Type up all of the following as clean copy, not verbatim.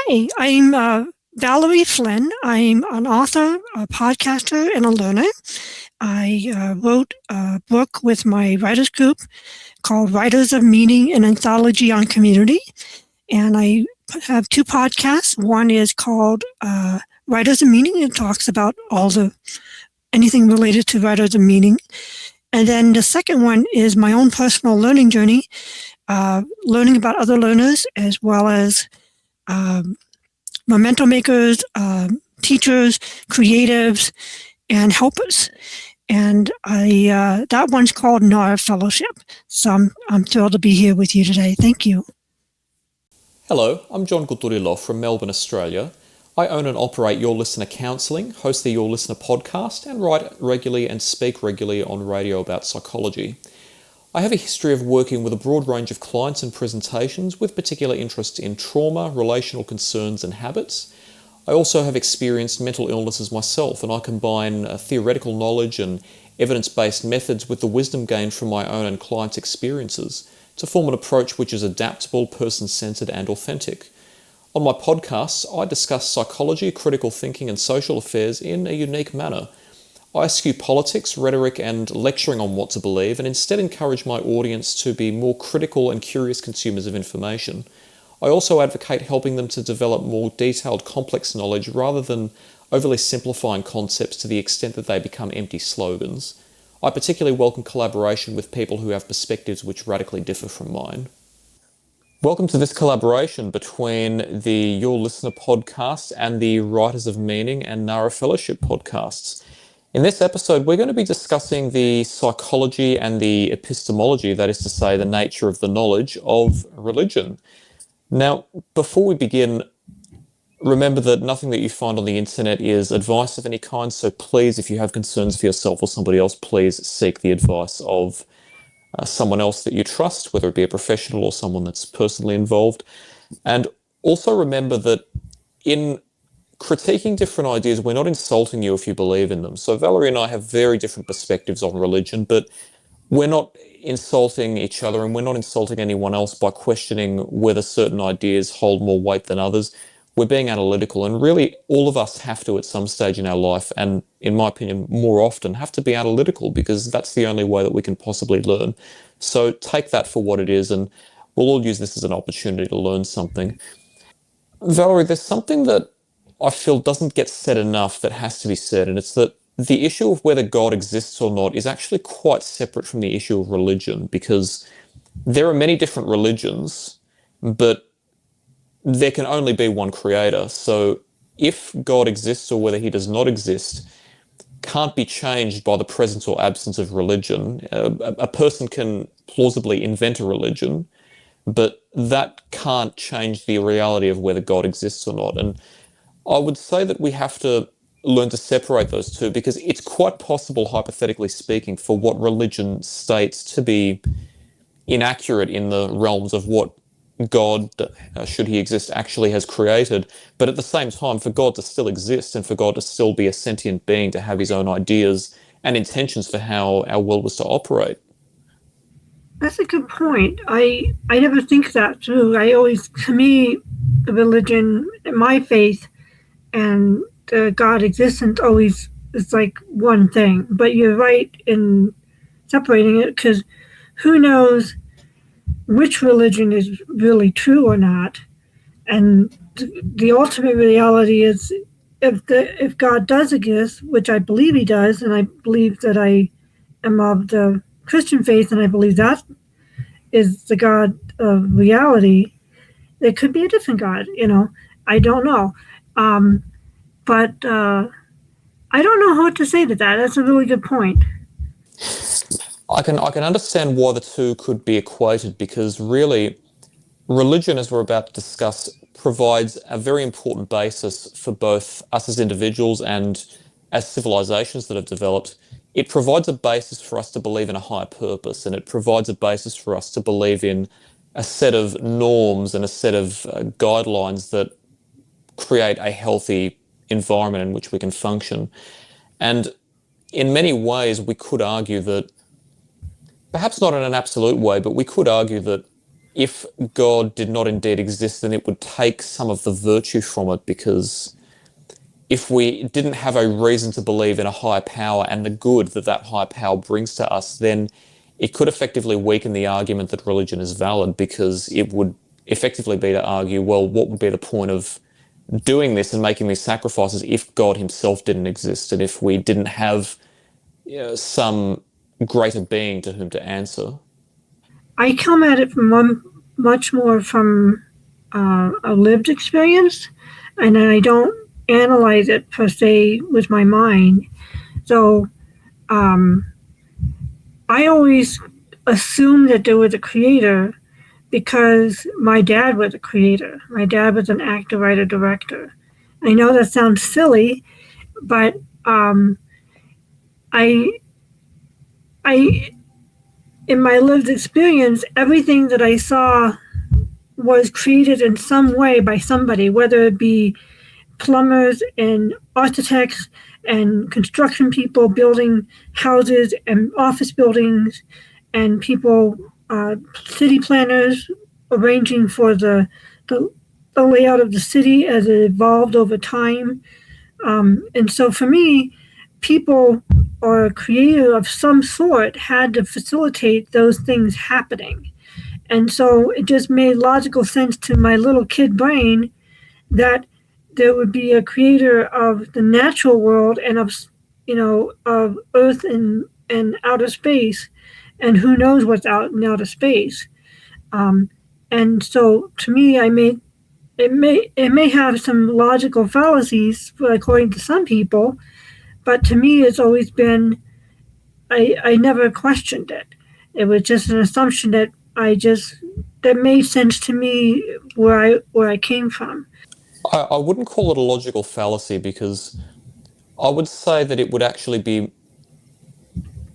Hi, I'm Valerie Flynn. I'm an author, a podcaster, and a learner. I wrote a book with my writers group called Writers of Meaning, an Anthology on Community. And I have two podcasts. One is called Writers of Meaning. It talks about anything related to writers of meaning. And then the second one is my own personal learning journey, learning about other learners as well as memento makers, teachers, creatives, and helpers. And that one's called Nara Fellowship. So I'm thrilled to be here with you today. Thank you. Hello, I'm John Guturilov from Melbourne, Australia. I own and operate Your Listener Counselling, host the Your Listener podcast, and write regularly and speak regularly on radio about psychology. I have a history of working with a broad range of clients and presentations with particular interest in trauma, relational concerns and habits. I also have experienced mental illnesses myself, and I combine theoretical knowledge and evidence-based methods with the wisdom gained from my own and clients' experiences to form an approach which is adaptable, person-centered and authentic. On my podcasts, I discuss psychology, critical thinking and social affairs in a unique manner. I eschew politics, rhetoric and lecturing on what to believe, and instead encourage my audience to be more critical and curious consumers of information. I also advocate helping them to develop more detailed, complex knowledge rather than overly simplifying concepts to the extent that they become empty slogans. I particularly welcome collaboration with people who have perspectives which radically differ from mine. Welcome to this collaboration between the Your Listener podcast and the Writers of Meaning and Nara Fellowship podcasts. In this episode, we're going to be discussing the psychology and the epistemology, that is to say, the nature of the knowledge of religion. Now, before we begin, remember that nothing that you find on the internet is advice of any kind, so please, if you have concerns for yourself or somebody else, please seek the advice of someone else that you trust, whether it be a professional or someone that's personally involved. And also remember that in critiquing different ideas, we're not insulting you if you believe in them. So Valerie and I have very different perspectives on religion, but we're not insulting each other and we're not insulting anyone else by questioning whether certain ideas hold more weight than others. We're being analytical, and really all of us have to at some stage in our life, and in my opinion more often, have to be analytical, because that's the only way that we can possibly learn. So take that for what it is, and we'll all use this as an opportunity to learn something. Valerie, there's something that I feel doesn't get said enough that has to be said, and it's that the issue of whether God exists or not is actually quite separate from the issue of religion, because there are many different religions, but there can only be one creator. So if God exists or whether he does not exist can't be changed by the presence or absence of religion. A person can plausibly invent a religion, but that can't change the reality of whether God exists or not. And I would say that we have to learn to separate those two, because it's quite possible, hypothetically speaking, for what religion states to be inaccurate in the realms of what God, should he exist, actually has created. But at the same time, for God to still exist and for God to still be a sentient being, to have his own ideas and intentions for how our world was to operate. That's a good point. I never think that through. To me, the religion, my faith, and God existence always is like one thing. But you're right in separating it, because who knows which religion is really true or not. And the ultimate reality is, if God does exist, which I believe he does, and I believe that I am of the Christian faith, and I believe that is the God of reality, there could be a different God, I don't know. But I don't know how to say to that. That's a really good point. I can understand why the two could be equated, because really religion, as we're about to discuss, provides a very important basis for both us as individuals and as civilizations that have developed. It provides a basis for us to believe in a higher purpose, and it provides a basis for us to believe in a set of norms and a set of guidelines that create a healthy environment in which we can function. And in many ways, we could argue that, perhaps not in an absolute way, but we could argue that if God did not indeed exist, then it would take some of the virtue from it, because if we didn't have a reason to believe in a higher power and the good that that higher power brings to us, then it could effectively weaken the argument that religion is valid, because it would effectively be to argue, well, what would be the point of doing this and making these sacrifices if God himself didn't exist, and if we didn't have some greater being to whom to answer? I come at it from much more from a lived experience, and then I don't analyze it per se with my mind. So I always assumed that there was a creator because my dad was a creator. My dad was an actor, writer, director. I know that sounds silly, but I, I, in my lived experience, everything that I saw was created in some way by somebody, whether it be plumbers and architects and construction people building houses and office buildings, and people, city planners arranging for the layout of the city as it evolved over time. And so for me, people or a creator of some sort had to facilitate those things happening. And so it just made logical sense to my little kid brain that there would be a creator of the natural world and of Earth and outer space, and who knows what's out in outer space. And so to me, it may have some logical fallacies according to some people, but to me, it's always been I never questioned it. It was just an assumption that that made sense to me where I came from. I wouldn't call it a logical fallacy, because I would say that it would actually be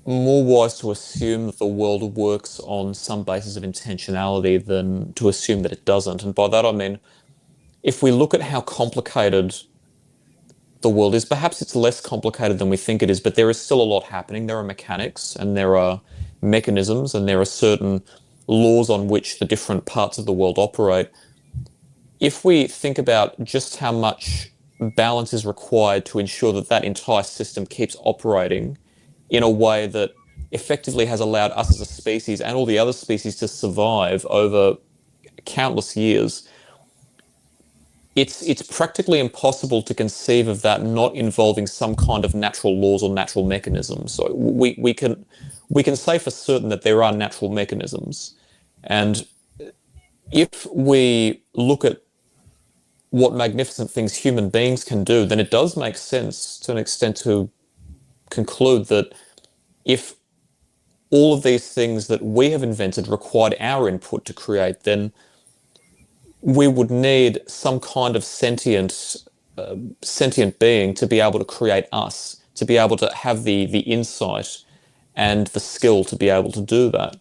more wise to assume that the world works on some basis of intentionality than to assume that it doesn't. And by that I mean, if we look at how complicated the world is, perhaps it's less complicated than we think it is, but there is still a lot happening. There are mechanics and there are mechanisms and there are certain laws on which the different parts of the world operate. If we think about just how much balance is required to ensure that that entire system keeps operating in a way that effectively has allowed us as a species and all the other species to survive over countless years, it's practically impossible to conceive of that not involving some kind of natural laws or natural mechanisms. So we can say for certain that there are natural mechanisms, and if we look at what magnificent things human beings can do, then it does make sense to an extent to conclude that if all of these things that we have invented required our input to create, then we would need some kind of sentient being to be able to create us, to be able to have the insight and the skill to be able to do that.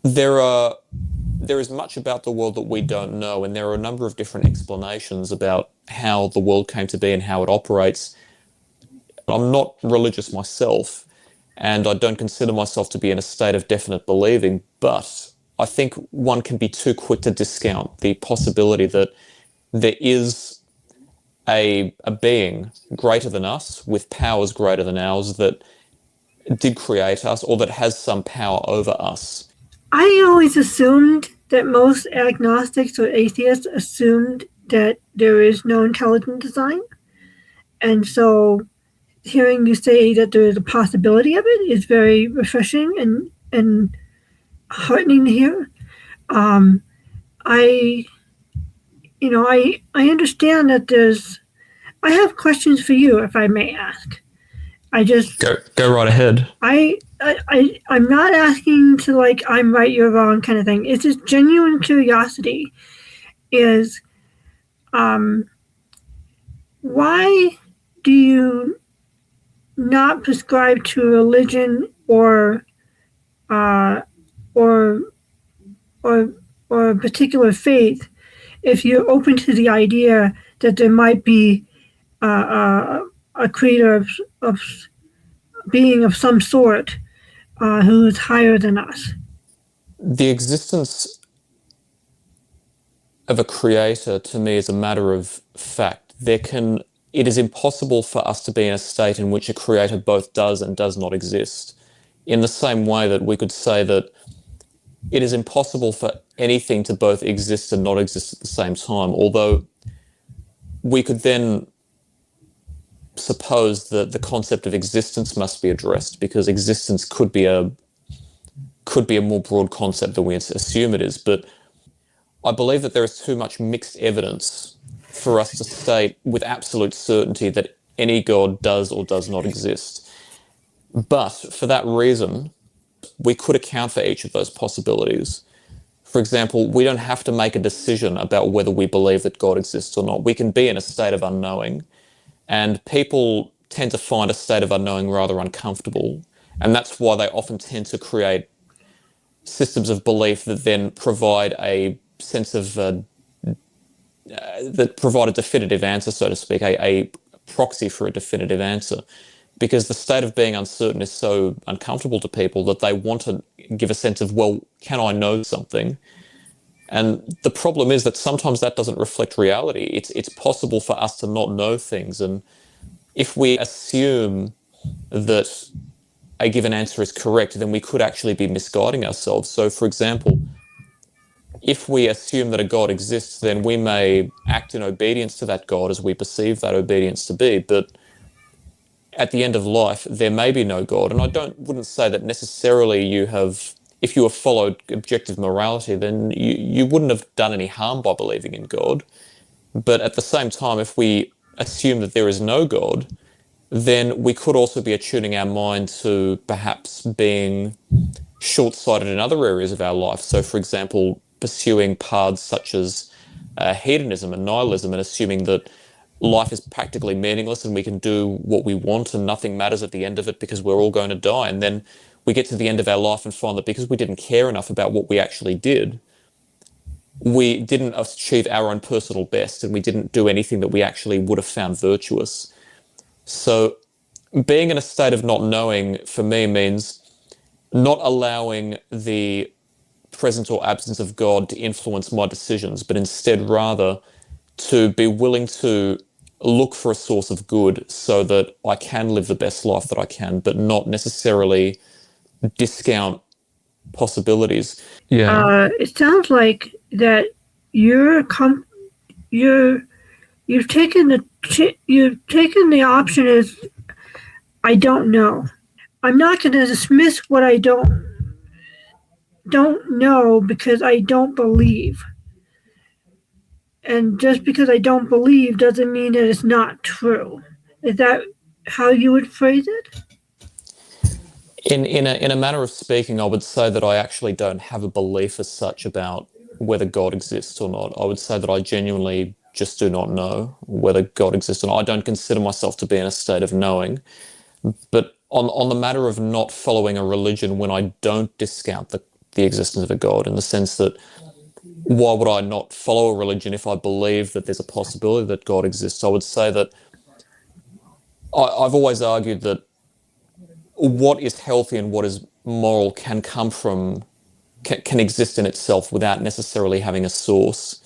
There is much about the world that we don't know, and there are a number of different explanations about how the world came to be and how it operates. I'm not religious myself, and I don't consider myself to be in a state of definite believing, but I think one can be too quick to discount the possibility that there is a being greater than us, with powers greater than ours, that did create us or that has some power over us. I always assumed that most agnostics or atheists assumed that there is no intelligent design. And so hearing you say that there is a possibility of it is very refreshing and heartening to hear. I I understand that I have questions for you, if I may ask. I just Go right ahead. I'm not asking to, like, I'm right, you're wrong kind of thing. It's just genuine curiosity. Is why do you not prescribe to religion or or or a particular faith if you're open to the idea that there might be a creator of being of some sort who is higher than us? The existence of a creator to me is a matter of fact. It is impossible for us to be in a state in which a creator both does and does not exist. In the same way that we could say that it is impossible for anything to both exist and not exist at the same time, although we could then suppose that the concept of existence must be addressed, because existence could be a more broad concept than we assume it is. But I believe that there is too much mixed evidence for us to state with absolute certainty that any God does or does not exist. But for that reason, we could account for each of those possibilities. For example, we don't have to make a decision about whether we believe that God exists or not. We can be in a state of unknowing, and people tend to find a state of unknowing rather uncomfortable. And that's why they often tend to create systems of belief that then provide a sense of that provide a definitive answer, so to speak, a proxy for a definitive answer. Because the state of being uncertain is so uncomfortable to people that they want to give a sense of, well, can I know something? And the problem is that sometimes that doesn't reflect reality. It's possible for us to not know things. And if we assume that a given answer is correct, then we could actually be misguiding ourselves. So, for example, if we assume that a God exists, then we may act in obedience to that God as we perceive that obedience to be. But at the end of life, there may be no God. And wouldn't say that necessarily if you have followed objective morality, then you wouldn't have done any harm by believing in God. But at the same time, if we assume that there is no God, then we could also be attuning our mind to perhaps being short-sighted in other areas of our life. So, for example, pursuing paths such as hedonism and nihilism, and assuming that life is practically meaningless and we can do what we want and nothing matters at the end of it because we're all going to die. And then we get to the end of our life and find that because we didn't care enough about what we actually did, we didn't achieve our own personal best and we didn't do anything that we actually would have found virtuous. So being in a state of not knowing, for me, means not allowing the presence or absence of God to influence my decisions, but instead rather to be willing to look for a source of good so that I can live the best life that I can, but not necessarily discount possibilities. Yeah. It sounds like that you're you're you've taken the option as I don't know. I'm not going to dismiss what I don't know because I don't believe. And just because I don't believe doesn't mean that it's not true. Is that how you would phrase it? In a manner of speaking, I would say that I actually don't have a belief as such about whether God exists or not. I would say that I genuinely just do not know whether God exists or not. I don't consider myself to be in a state of knowing. But on the matter of not following a religion, when I don't discount the existence of a God, in the sense that why would I not follow a religion if I believe that there's a possibility that God exists? I would say that I've always argued that what is healthy and what is moral can come from, can exist in itself without necessarily having a source.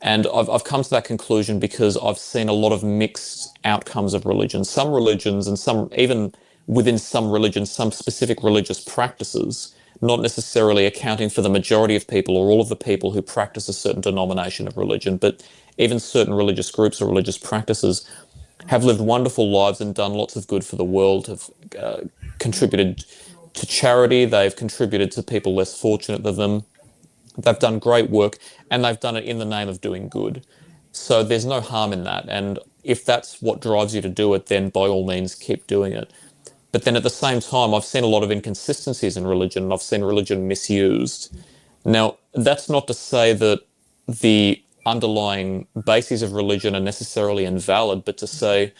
And I've come to that conclusion because I've seen a lot of mixed outcomes of religion. Some religions, and some, even within some religions, some specific religious practices, not necessarily accounting for the majority of people or all of the people who practice a certain denomination of religion, but even certain religious groups or religious practices have lived wonderful lives and done lots of good for the world, have contributed to charity, they've contributed to people less fortunate than them. They've done great work, and they've done it in the name of doing good. So there's no harm in that. And if that's what drives you to do it, then by all means, keep doing it. But then at the same time, I've seen a lot of inconsistencies in religion, and I've seen religion misused. Now, that's not to say that the underlying bases of religion are necessarily invalid, but to say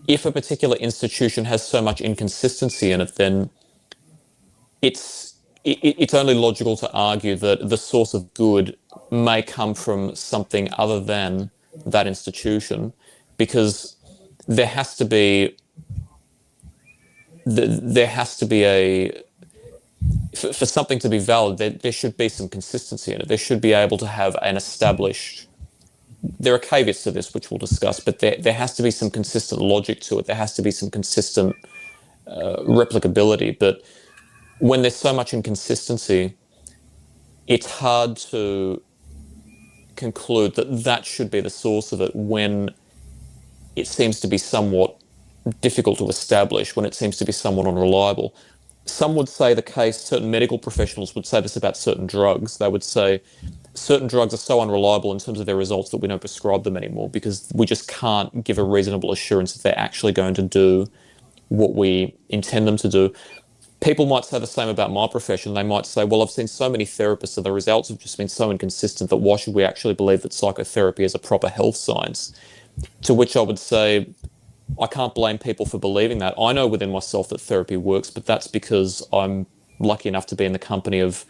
if a particular institution has so much inconsistency in it, then it's only logical to argue that the source of good may come from something other than that institution, because there has to be there has to be for something to be valid, there should be some consistency in it. There should be able to have an established. There are caveats to this, which we'll discuss, but there has to be some consistent logic to it. There has to be some consistent replicability. But when there's so much inconsistency, it's hard to conclude that that should be the source of it when it seems to be somewhat difficult to establish, when it seems to be somewhat unreliable. Some would say the case, certain medical professionals would say this about certain drugs. They would say certain drugs are so unreliable in terms of their results that we don't prescribe them anymore because we just can't give a reasonable assurance that they're actually going to do what we intend them to do. People might say the same about my profession. They might say, well, I've seen so many therapists and the results have just been so inconsistent that why should we actually believe that psychotherapy is a proper health science? To which I would say, I can't blame people for believing that. I know within myself that therapy works, but that's because I'm lucky enough to be in the company of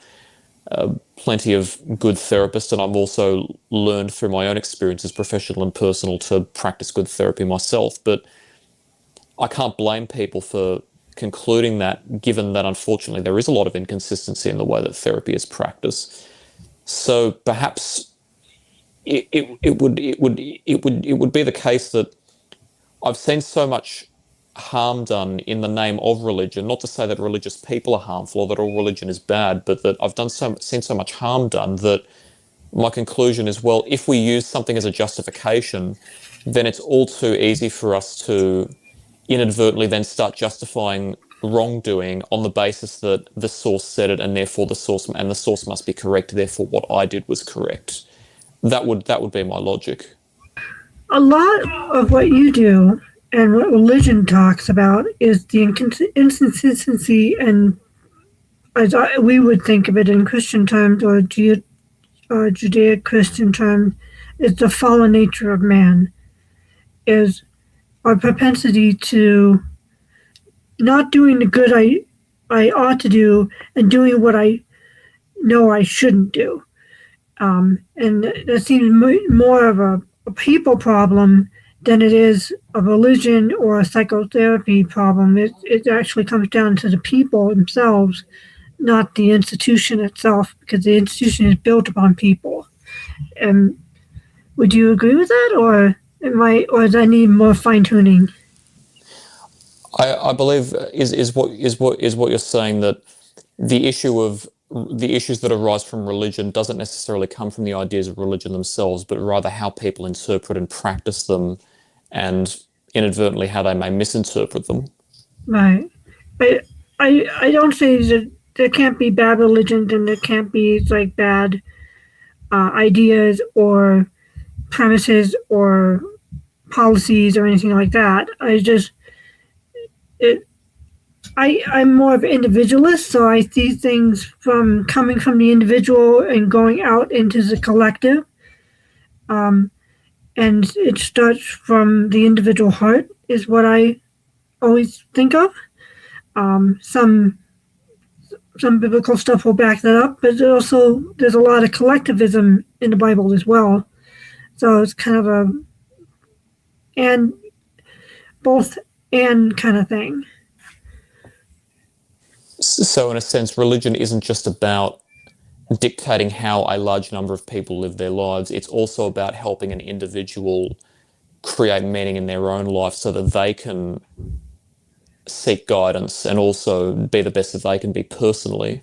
plenty of good therapists, and I've also learned through my own experiences, professional and personal, to practice good therapy myself. But I can't blame people for concluding that, given that unfortunately there is a lot of inconsistency in the way that therapy is practiced. So perhaps it would be the case that I've seen so much harm done in the name of religion, not to say that religious people are harmful or that all religion is bad, but that I've seen so much harm done that my conclusion is, well, if we use something as a justification, then it's all too easy for us to inadvertently then start justifying wrongdoing on the basis that the source said it and therefore the source must be correct, therefore what I did was correct. That would be my logic. A lot of what you do and what religion talks about is the inconsistency, and we would think of it in Christian terms or Judeo-Christian terms, is the fallen nature of man, is our propensity to not doing the good I ought to do and doing what I know I shouldn't do. And that seems more of a people problem than it is a religion or a psychotherapy problem. It actually comes down to the people themselves, not the institution itself, because the institution is built upon people. Would you agree with that, or does that need more fine tuning? I believe is what you're saying, that the issues that arise from religion doesn't necessarily come from the ideas of religion themselves, but rather how people interpret and practice them, and inadvertently how they may misinterpret them. Right. I don't say that there can't be bad religion and there can't be like bad ideas or premises or policies or anything like that. I'm more of an individualist, so I see things from coming from the individual and going out into the collective. And it starts from the individual heart, is what I always think of. Some biblical stuff will back that up, but there's a lot of collectivism in the Bible as well. So it's kind of both and kind of thing. So in a sense, religion isn't just about dictating how a large number of people live their lives. It's also about helping an individual create meaning in their own life so that they can seek guidance and also be the best that they can be personally.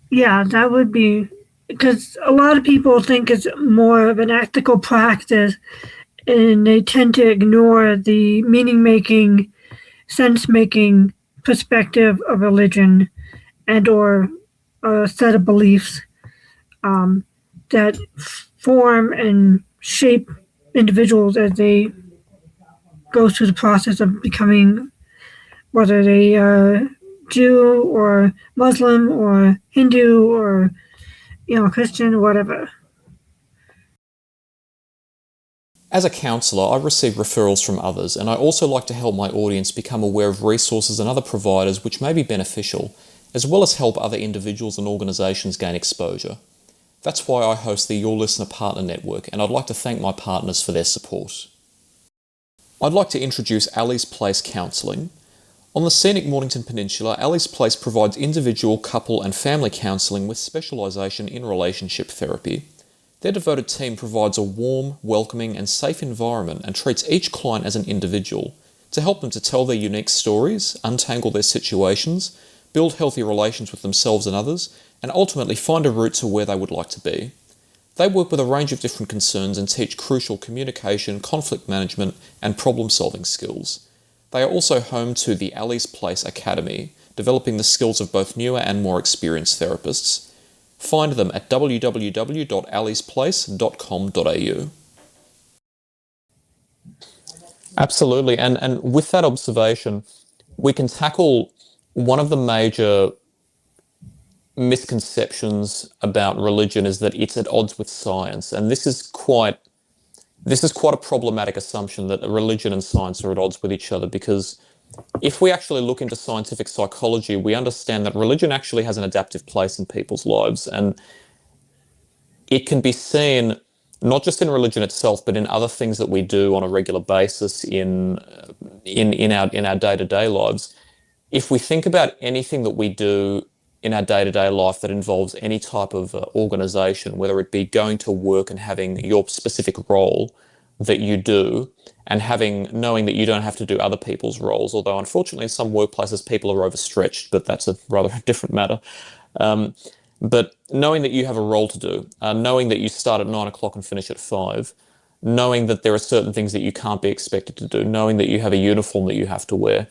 Yeah, that would be, because a lot of people think it's more of an ethical practice, and they tend to ignore the meaning-making, sense-making perspective of religion and or a set of beliefs that form and shape individuals as they go through the process of becoming, whether they Jew or Muslim or Hindu or Christian or whatever. As a counsellor, I receive referrals from others, and I also like to help my audience become aware of resources and other providers which may be beneficial, as well as help other individuals and organisations gain exposure. That's why I host the Your Listener Partner Network, and I'd like to thank my partners for their support. I'd like to introduce Ali's Place Counselling. On the scenic Mornington Peninsula, Ali's Place provides individual, couple and family counselling with specialisation in relationship therapy. Their devoted team provides a warm, welcoming and safe environment and treats each client as an individual to help them to tell their unique stories, untangle their situations, build healthy relations with themselves and others, and ultimately find a route to where they would like to be. They work with a range of different concerns and teach crucial communication, conflict management and problem-solving skills. They are also home to the Ali's Place Academy, developing the skills of both newer and more experienced therapists. Find them at www.alisplace.com.au. Absolutely, and with that observation, we can tackle one of the major misconceptions about religion is that it's at odds with science, and this is quite a problematic assumption that religion and science are at odds with each other, because if we actually look into scientific psychology, we understand that religion actually has an adaptive place in people's lives, and it can be seen not just in religion itself, but in other things that we do on a regular basis in our day-to-day lives. If we think about anything that we do in our day-to-day life that involves any type of organization, whether it be going to work and having your specific role that you do, and knowing that you don't have to do other people's roles, although unfortunately in some workplaces people are overstretched, but that's a rather different matter. But knowing that you have a role to do, knowing that you start at 9 o'clock and finish at 5, knowing that there are certain things that you can't be expected to do, knowing that you have a uniform that you have to wear,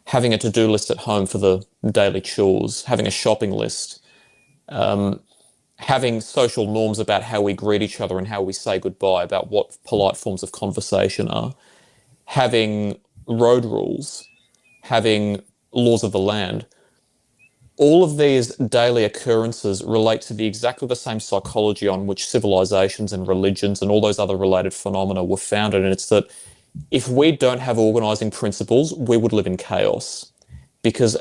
having a to-do list at home for the daily chores, having a shopping list, having social norms about how we greet each other and how we say goodbye, about what polite forms of conversation are, having road rules, having laws of the land. All of these daily occurrences relate to exactly the same psychology on which civilizations and religions and all those other related phenomena were founded. And it's that if we don't have organizing principles, we would live in chaos. Because,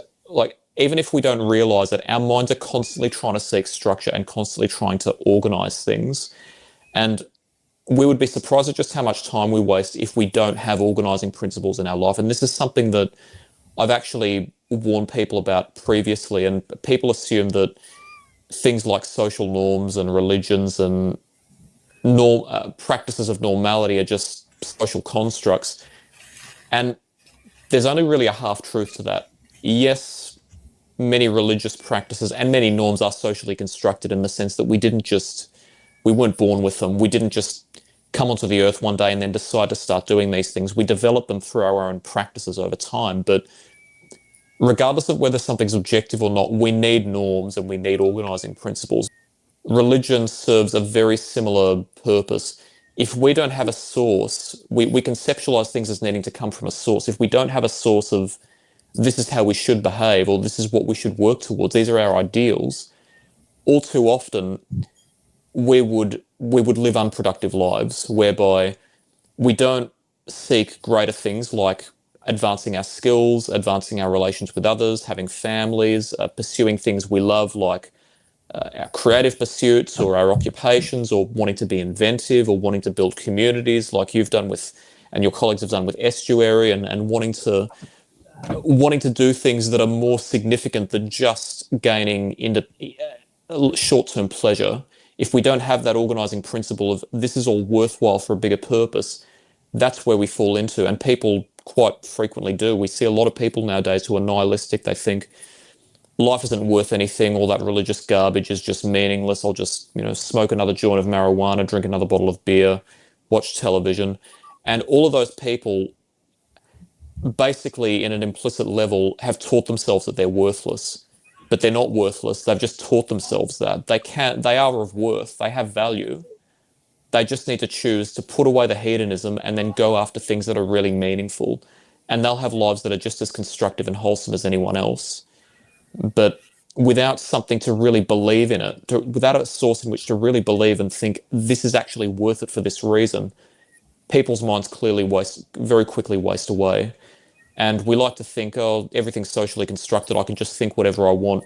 even if we don't realize it, our minds are constantly trying to seek structure and constantly trying to organize things. And we would be surprised at just how much time we waste if we don't have organizing principles in our life. And this is something that I've actually warned people about previously, and people assume that things like social norms and religions and practices of normality are just social constructs. And there's only really a half-truth to that. Yes, many religious practices and many norms are socially constructed in the sense that we weren't born with them. We didn't just come onto the earth one day and then decide to start doing these things. We develop them through our own practices over time. But regardless of whether something's objective or not, we need norms and we need organizing principles. Religion serves a very similar purpose. If we don't have a source, we conceptualize things as needing to come from a source. If we don't have a source of this is how we should behave, or this is what we should work towards, these are our ideals, all too often we would live unproductive lives whereby we don't seek greater things like advancing our skills, advancing our relations with others, having families, pursuing things we love like our creative pursuits or our occupations, or wanting to be inventive or wanting to build communities like you've done with, and your colleagues have done with Estuary, and wanting to do things that are more significant than just gaining into short-term pleasure. If we don't have that organizing principle of this is all worthwhile for a bigger purpose, that's where we fall into, and people quite frequently do. We see a lot of people nowadays who are nihilistic. They think life isn't worth anything, all that religious garbage is just meaningless. I'll just, smoke another joint of marijuana, drink another bottle of beer, watch television. And all of those people basically, in an implicit level, have taught themselves that they're worthless. But they're not worthless. They've just taught themselves that. They are of worth. They have value. They just need to choose to put away the hedonism and then go after things that are really meaningful. And they'll have lives that are just as constructive and wholesome as anyone else. But without something to really believe in it, without a source in which to really believe and think this is actually worth it for this reason, people's minds very quickly waste away. And we like to think, oh, everything's socially constructed, I can just think whatever I want.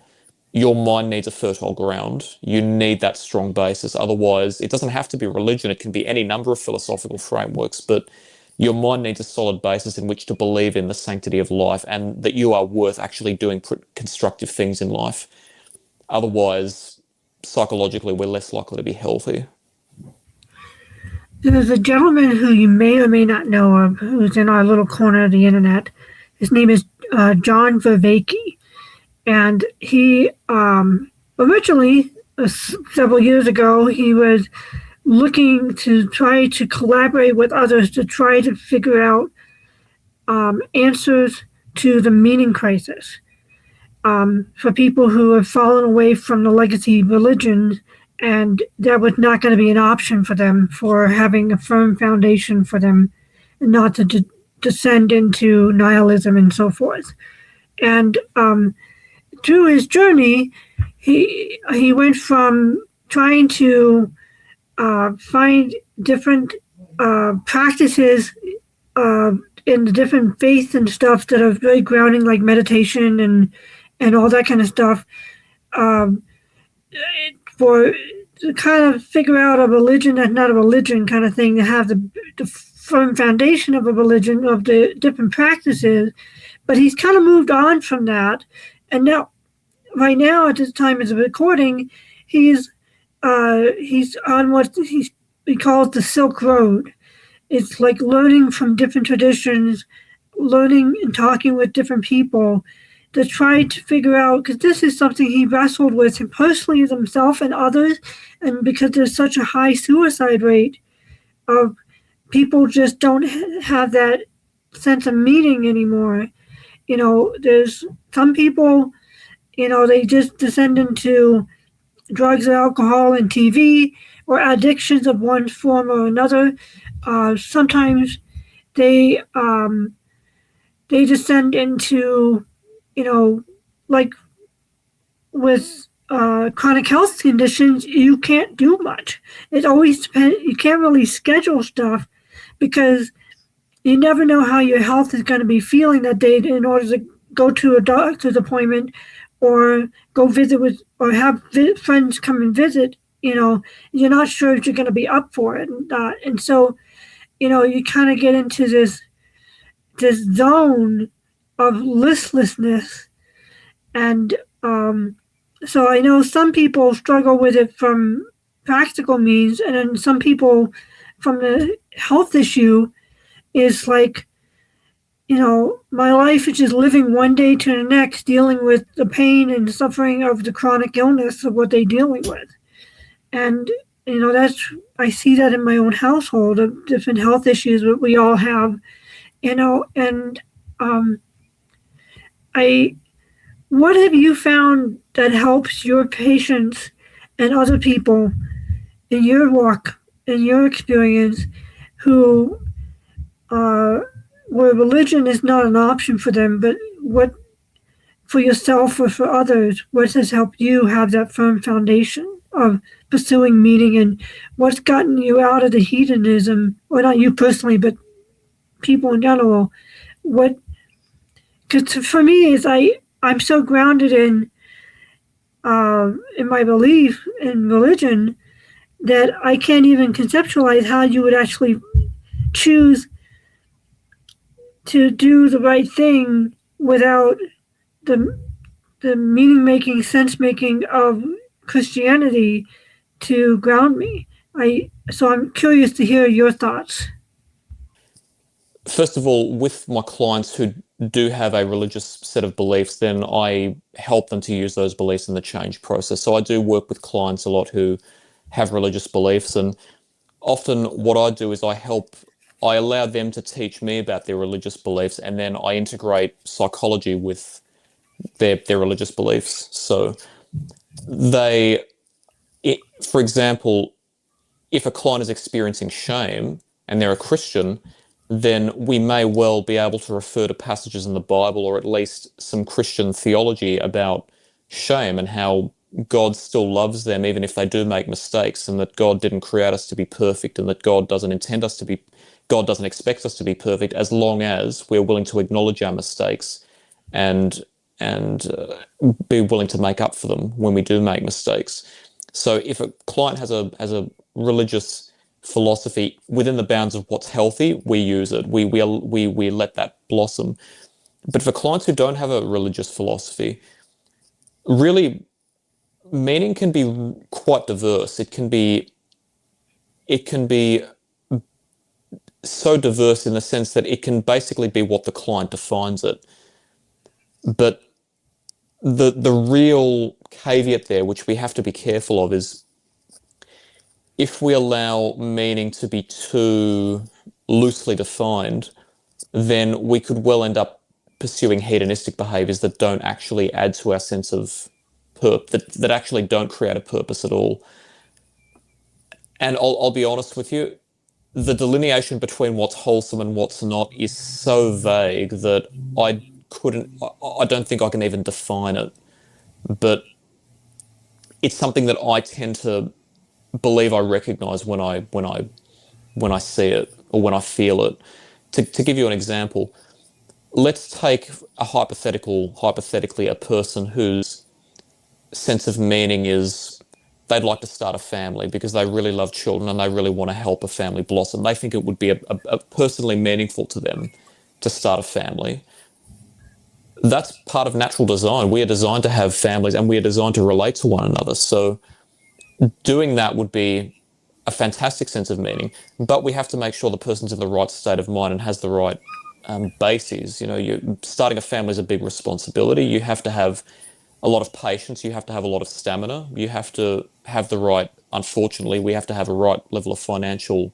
Your mind needs a fertile ground. You need that strong basis. Otherwise, it doesn't have to be religion. It can be any number of philosophical frameworks. But Your mind needs a solid basis in which to believe in the sanctity of life and that you are worth actually doing constructive things in life. Otherwise, psychologically, we're less likely to be healthy. There's a gentleman who you may or may not know of who's in our little corner of the internet. His name is John Vervaeke. And he originally, several years ago, he was looking to try to collaborate with others to try to figure out answers to the meaning crisis for people who have fallen away from the legacy religion, and that was not going to be an option for them, for having a firm foundation for them, and not to descend into nihilism and so forth. And through his journey, he went from trying to find different practices in the different faiths and stuff that are very grounding, like meditation and all that kind of stuff, for to kind of figure out a religion that's not a religion kind of thing, to have the firm foundation of a religion, of the different practices. But he's kind of moved on from that, and now, right now, at this time of the recording, he's on what he calls the Silk Road. It's like learning from different traditions, learning and talking with different people to try to figure out, because this is something he wrestled with personally, himself and others, and because there's such a high suicide rate of people just don't have that sense of meaning anymore. There's some people, they just descend into drugs and alcohol and TV, or addictions of one form or another. Sometimes they descend into, like with chronic health conditions, you can't do much. It always depends. You can't really schedule stuff because you never know how your health is going to be feeling that day in order to go to a doctor's appointment or go visit with, or have friends come and visit. You're not sure if you're going to be up for it. And so, you kind of get into this zone of listlessness. And so I know some people struggle with it from practical means, and then some people from the health issue is like, my life is just living one day to the next, dealing with the pain and suffering of the chronic illness of what they're dealing with. And, I see that in my own household, of different health issues that we all have, and what have you found that helps your patients and other people in your walk, in your experience, who where religion is not an option for them, but what, for yourself or for others, what has helped you have that firm foundation of pursuing meaning, and what's gotten you out of the hedonism, or not you personally, but people in general? Because for me, is I'm so grounded in my belief in religion that I can't even conceptualize how you would actually choose to do the right thing without the meaning making, sense making of Christianity to ground me. So I'm curious to hear your thoughts. First of all, with my clients who do have a religious set of beliefs, then I help them to use those beliefs in the change process. So I do work with clients a lot who have religious beliefs, and often what I do is I allow them to teach me about their religious beliefs, and then I integrate psychology with their religious beliefs. So for example, if a client is experiencing shame and they're a Christian, then we may well be able to refer to passages in the Bible, or at least some Christian theology about shame and how God still loves them even if they do make mistakes, and that God didn't create us to be perfect, and that God doesn't expect us to be perfect, as long as we're willing to acknowledge our mistakes and be willing to make up for them when we do make mistakes. So if a client has a religious philosophy within the bounds of what's healthy, we use it. We let that blossom. But for clients who don't have a religious philosophy, really, meaning can be quite diverse. It can be so diverse in the sense that it can basically be what the client defines it. But the real caveat there, which we have to be careful of, is if we allow meaning to be too loosely defined, then we could well end up pursuing hedonistic behaviors that don't actually add to our sense of that actually don't create a purpose at all. And I'll be honest with you, the delineation between what's wholesome and what's not is so vague that I don't think I can even define it. But it's something that I tend to believe I recognize when I see it or when I feel it. To give you an example, let's take hypothetically a person whose sense of meaning is they'd like to start a family because they really love children and they really want to help a family blossom. They think it would be a personally meaningful to them to start a family. That's part of natural design. We are designed to have families and we are designed to relate to one another. So doing that would be a fantastic sense of meaning, but we have to make sure the person's in the right state of mind and has the right bases. Starting a family is a big responsibility. You have to have a lot of patience. You have to have a lot of stamina. You have to have the right. Unfortunately, we have to have a right level of financial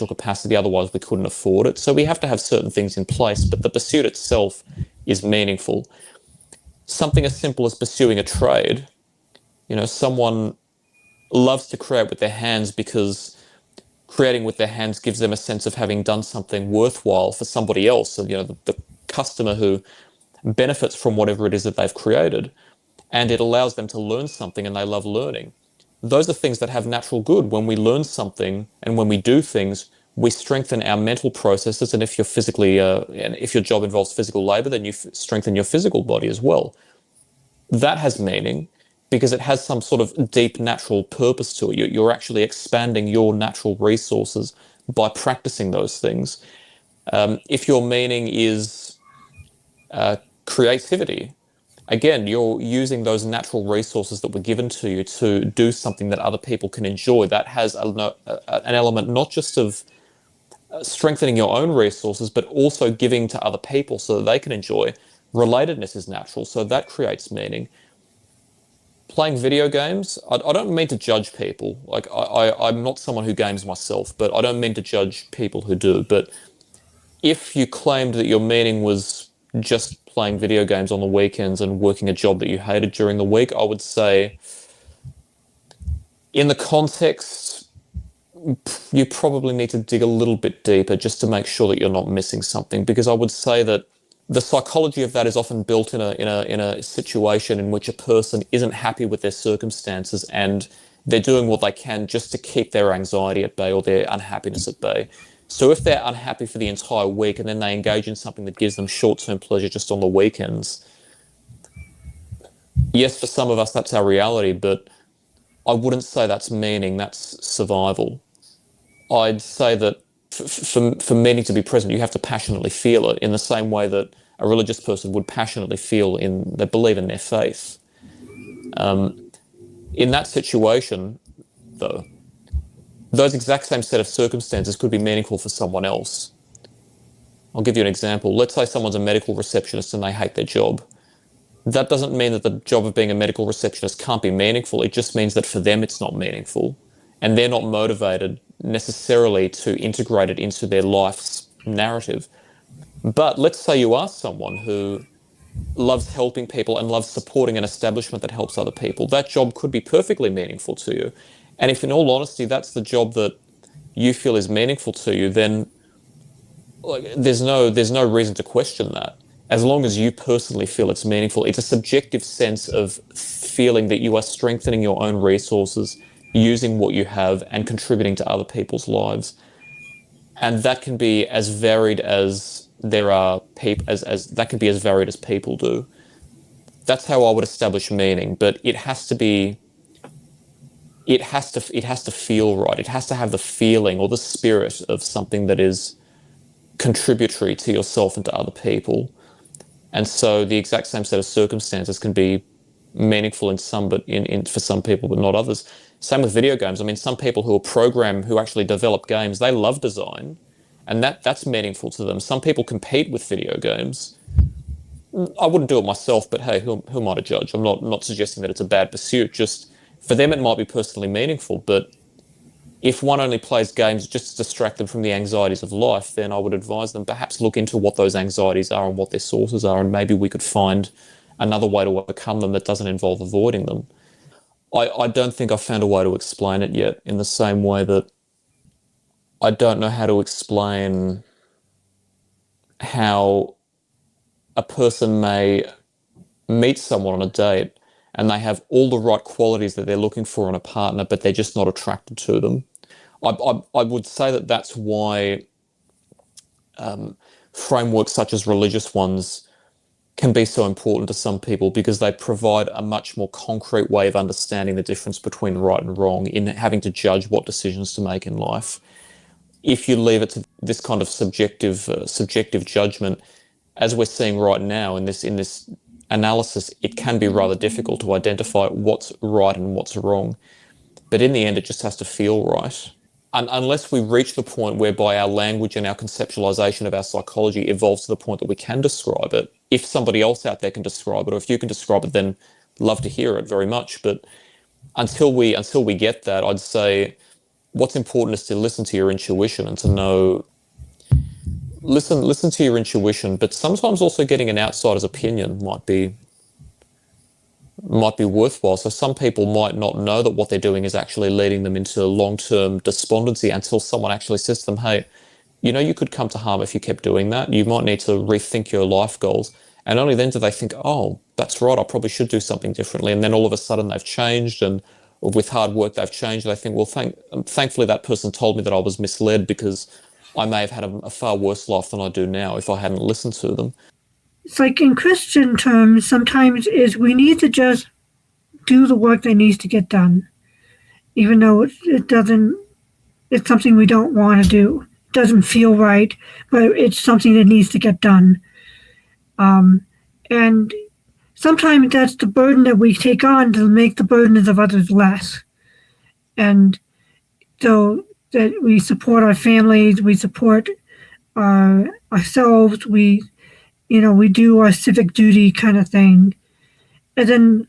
capacity. Otherwise, we couldn't afford it. So we have to have certain things in place. But the pursuit itself is meaningful. Something as simple as pursuing a trade. Someone loves to create with their hands because creating with their hands gives them a sense of having done something worthwhile for somebody else. And, the customer who benefits from whatever it is that they've created. And it allows them to learn something and they love learning. Those are things that have natural good. When we learn something and when we do things, we strengthen our mental processes. And if you're and if your job involves physical labor, then you strengthen your physical body as well. That has meaning because it has some sort of deep natural purpose to it. You're actually expanding your natural resources by practicing those things. If your meaning is creativity, again, you're using those natural resources that were given to you to do something that other people can enjoy. That has an element not just of strengthening your own resources, but also giving to other people so that they can enjoy. Relatedness is natural, so that creates meaning. Playing video games, I don't mean to judge people. Like I'm not someone who games myself, but I don't mean to judge people who do. But if you claimed that your meaning was just playing video games on the weekends and working a job that you hated during the week, I would say in the context, you probably need to dig a little bit deeper just to make sure that you're not missing something. Because I would say that the psychology of that is often built in a situation in which a person isn't happy with their circumstances and they're doing what they can just to keep their anxiety at bay or their unhappiness at bay. So if they're unhappy for the entire week and then they engage in something that gives them short-term pleasure just on the weekends, yes, for some of us that's our reality, but I wouldn't say that's meaning, that's survival. I'd say that for meaning to be present, you have to passionately feel it in the same way that a religious person would passionately feel they believe in their faith. In that situation, though, those exact same set of circumstances could be meaningful for someone else. I'll give you an example. Let's say someone's a medical receptionist and they hate their job. That doesn't mean that the job of being a medical receptionist can't be meaningful. It just means that for them it's not meaningful. And they're not motivated necessarily to integrate it into their life's narrative. But let's say you are someone who loves helping people and loves supporting an establishment that helps other people. That job could be perfectly meaningful to you. And if in all honesty that's the job that you feel is meaningful to you, then there's no reason to question that. As long as you personally feel it's meaningful, it's a subjective sense of feeling that you are strengthening your own resources, using what you have and contributing to other people's lives. And that can be as varied as there are people, as that can be as varied as people do. That's how I would establish meaning, but it has to be it has to feel right. It has to have the feeling or the spirit of something that is contributory to yourself and to other people. And so the exact same set of circumstances can be meaningful in some, but for some people, but not others. Same with video games. I mean, some people who actually develop games, they love design, and that's meaningful to them. Some people compete with video games. I wouldn't do it myself, but hey, who am I to judge? I'm not suggesting that it's a bad pursuit. Just for them, it might be personally meaningful. But if one only plays games just to distract them from the anxieties of life, then I would advise them perhaps look into what those anxieties are and what their sources are, and maybe we could find another way to overcome them that doesn't involve avoiding them. I don't think I've found a way to explain it yet, in the same way that I don't know how to explain how a person may meet someone on a date and they have all the right qualities that they're looking for in a partner, but they're just not attracted to them. I would say that that's why frameworks such as religious ones can be so important to some people, because they provide a much more concrete way of understanding the difference between right and wrong in having to judge what decisions to make in life. If you leave it to this kind of subjective judgment, as we're seeing right now in this analysis, it can be rather difficult to identify what's right and what's wrong. But in the end, it just has to feel right. And unless we reach the point whereby our language and our conceptualization of our psychology evolves to the point that we can describe it, if somebody else out there can describe it, or if you can describe it, then love to hear it very much. But until we get that, I'd say what's important is to listen to your intuition and to know, listen to your intuition, but sometimes also getting an outsider's opinion might be worthwhile. So some people might not know that what they're doing is actually leading them into long-term despondency until someone actually says to them, hey, you could come to harm if you kept doing that. You might need to rethink your life goals. And only then do they think, oh, that's right, I probably should do something differently. And then all of a sudden they've changed, and with hard work they've changed. They think, well, thankfully that person told me that I was misled, because I may have had a far worse life than I do now if I hadn't listened to them. It's like in Christian terms, sometimes is we need to just do the work that needs to get done, even though it doesn't. It's something we don't want to do. It doesn't feel right, but it's something that needs to get done. And sometimes that's the burden that we take on to make the burdens of others less. And so that we support our families, we support ourselves, we do our civic duty kind of thing. And then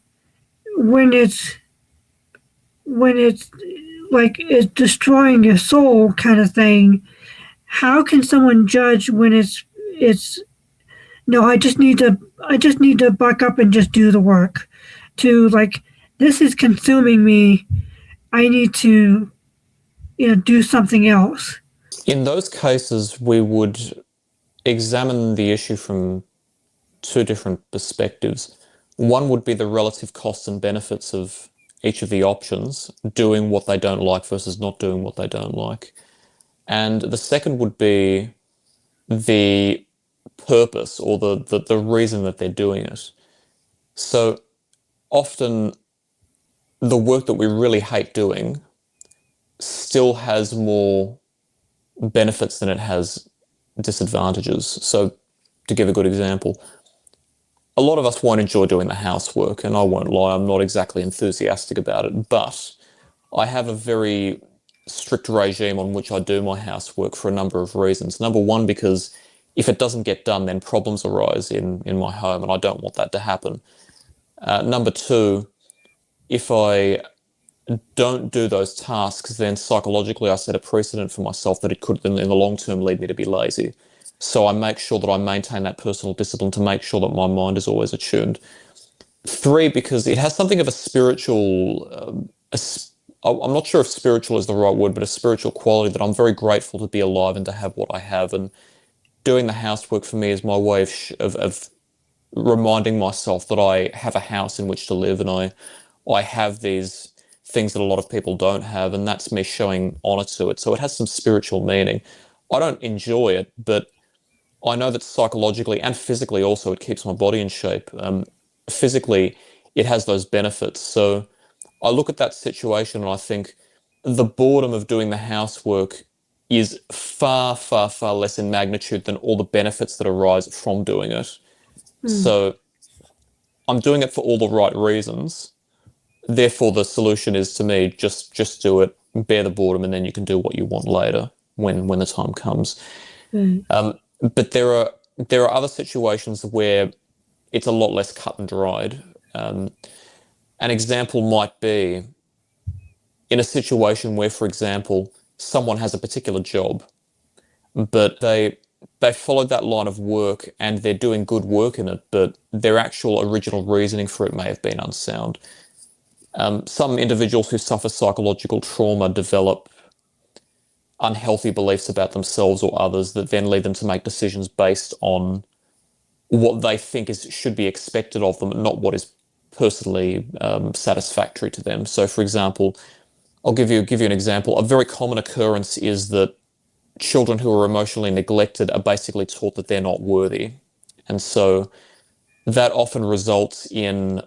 when it's like it's destroying your soul kind of thing, how can someone judge when it's no, I just need to buck up and just do the work, to like, this is consuming me, I need to do something else. In those cases, we would examine the issue from two different perspectives. One would be the relative costs and benefits of each of the options, doing what they don't like versus not doing what they don't like. And the second would be the purpose, or the reason that they're doing it. So often the work that we really hate doing still has more benefits than it has disadvantages. So to give a good example, a lot of us won't enjoy doing the housework, and I won't lie, I'm not exactly enthusiastic about it, but I have a very strict regime on which I do my housework for a number of reasons. Number one, because if it doesn't get done, then problems arise in my home, and I don't want that to happen. Number two, if I don't do those tasks, then psychologically I set a precedent for myself that it could, in the long term, lead me to be lazy. So I make sure that I maintain that personal discipline to make sure that my mind is always attuned. Three, because it has something of a spiritual, I'm not sure if spiritual is the right word, but a spiritual quality, that I'm very grateful to be alive and to have what I have. And doing the housework for me is my way of reminding myself that I have a house in which to live, and I have these things that a lot of people don't have, and that's me showing honor to it. So it has some spiritual meaning. I don't enjoy it, but I know that psychologically and physically also it keeps my body in shape. Physically, it has those benefits. So I look at that situation and I think the boredom of doing the housework is far, far, far less in magnitude than all the benefits that arise from doing it. Mm, So I'm doing it for all the right reasons. Therefore, the solution is, to me, just do it, bear the boredom, and then you can do what you want later when the time comes. right. But there are other situations where it's a lot less cut and dried. An example might be in a situation where, for example, someone has a particular job, but they followed that line of work and they're doing good work in it, but their actual original reasoning for it may have been unsound. Some individuals who suffer psychological trauma develop unhealthy beliefs about themselves or others that then lead them to make decisions based on what they think should be expected of them, not what is personally satisfactory to them. So, for example, I'll give you an example. A very common occurrence is that children who are emotionally neglected are basically taught that they're not worthy, and so that often results in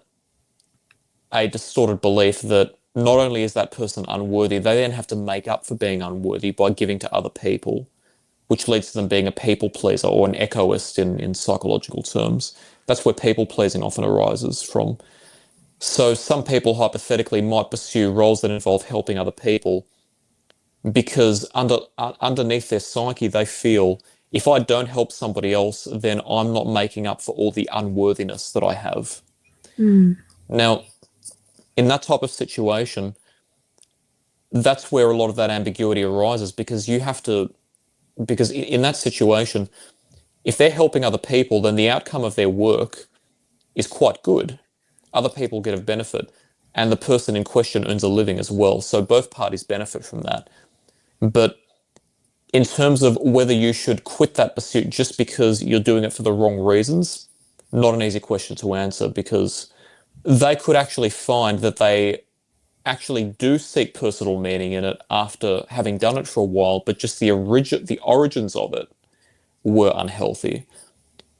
a distorted belief that not only is that person unworthy, they then have to make up for being unworthy by giving to other people, which leads to them being a people pleaser or an egoist in psychological terms. That's where people pleasing often arises from. So some people hypothetically might pursue roles that involve helping other people because underneath their psyche, they feel if I don't help somebody else, then I'm not making up for all the unworthiness that I have. Mm, Now, in that type of situation, that's where a lot of that ambiguity arises because because in that situation, if they're helping other people, then the outcome of their work is quite good. Other people get a benefit, and the person in question earns a living as well. So both parties benefit from that. But in terms of whether you should quit that pursuit just because you're doing it for the wrong reasons, not an easy question to answer because they could actually find that they actually do seek personal meaning in it after having done it for a while, but just the origins of it were unhealthy.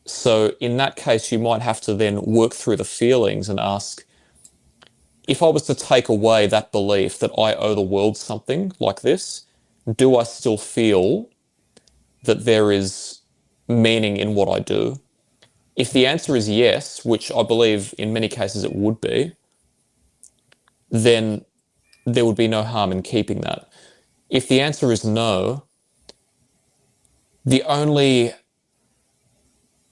So in that case, you might have to then work through the feelings and ask, if I was to take away that belief that I owe the world something like this, do I still feel that there is meaning in what I do? If the answer is yes, which I believe in many cases it would be, then there would be no harm in keeping that. If the answer is no, the only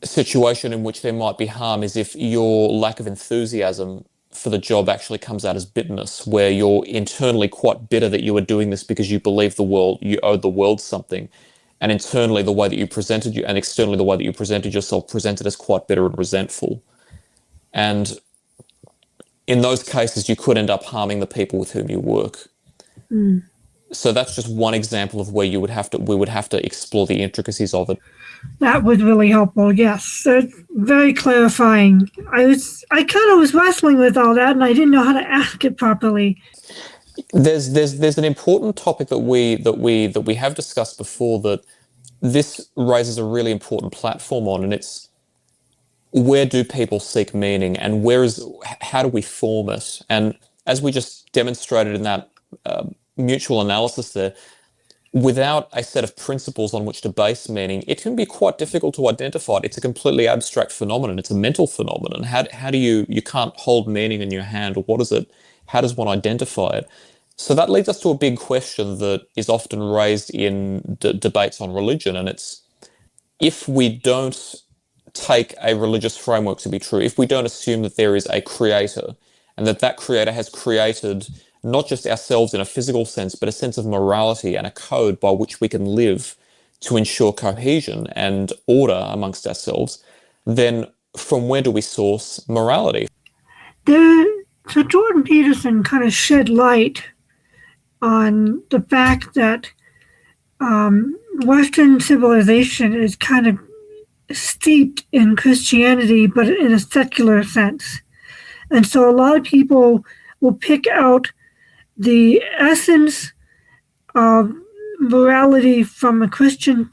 situation in which there might be harm is if your lack of enthusiasm for the job actually comes out as bitterness, where you're internally quite bitter that you are doing this because you believe you owed the world something, and internally the way that you presented you and externally the way that you presented yourself presented as quite bitter and resentful. And in those cases, you could end up harming the people with whom you work. mm. So that's just one example of where we would have to explore the intricacies of it. That was really helpful. Yes, very clarifying. I kind of was wrestling with all that, and I didn't know how to ask it properly. There's an important topic that we have discussed before that this raises a really important platform on, and it's where do people seek meaning and how do we form it? And as we just demonstrated in that mutual analysis there, without a set of principles on which to base meaning, it can be quite difficult to identify it. It's a completely abstract phenomenon. It's a mental phenomenon. How do you can't hold meaning in your hand? What is it? How does one identify it? So that leads us to a big question that is often raised in debates on religion, and it's if we don't take a religious framework to be true, if we don't assume that there is a creator and that creator has created not just ourselves in a physical sense, but a sense of morality and a code by which we can live to ensure cohesion and order amongst ourselves, then from where do we source morality? There, so Jordan Peterson kind of shed light on the fact that Western civilization is kind of steeped in Christianity, but in a secular sense. And so a lot of people will pick out the essence of morality from a Christian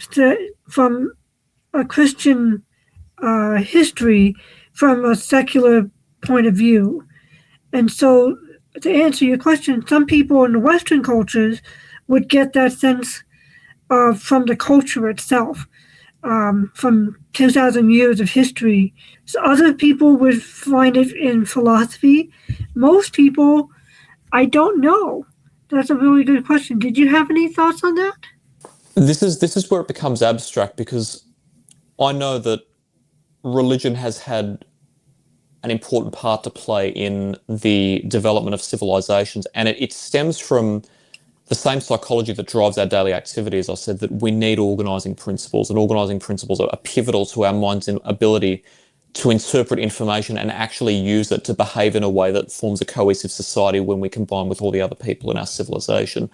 history from a secular point of view. And so to answer your question, some people in the Western cultures would get that sense from the culture itself, from 2,000 years of history. So other people would find it in philosophy. Most people, I don't know. That's a really good question. Did you have any thoughts on that? This is where it becomes abstract, because I know that religion has had an important part to play in the development of civilizations, and it stems from the same psychology that drives our daily activity. As I said, that we need organizing principles, and organizing principles are pivotal to our mind's ability to interpret information and actually use it to behave in a way that forms a cohesive society when we combine with all the other people in our civilization.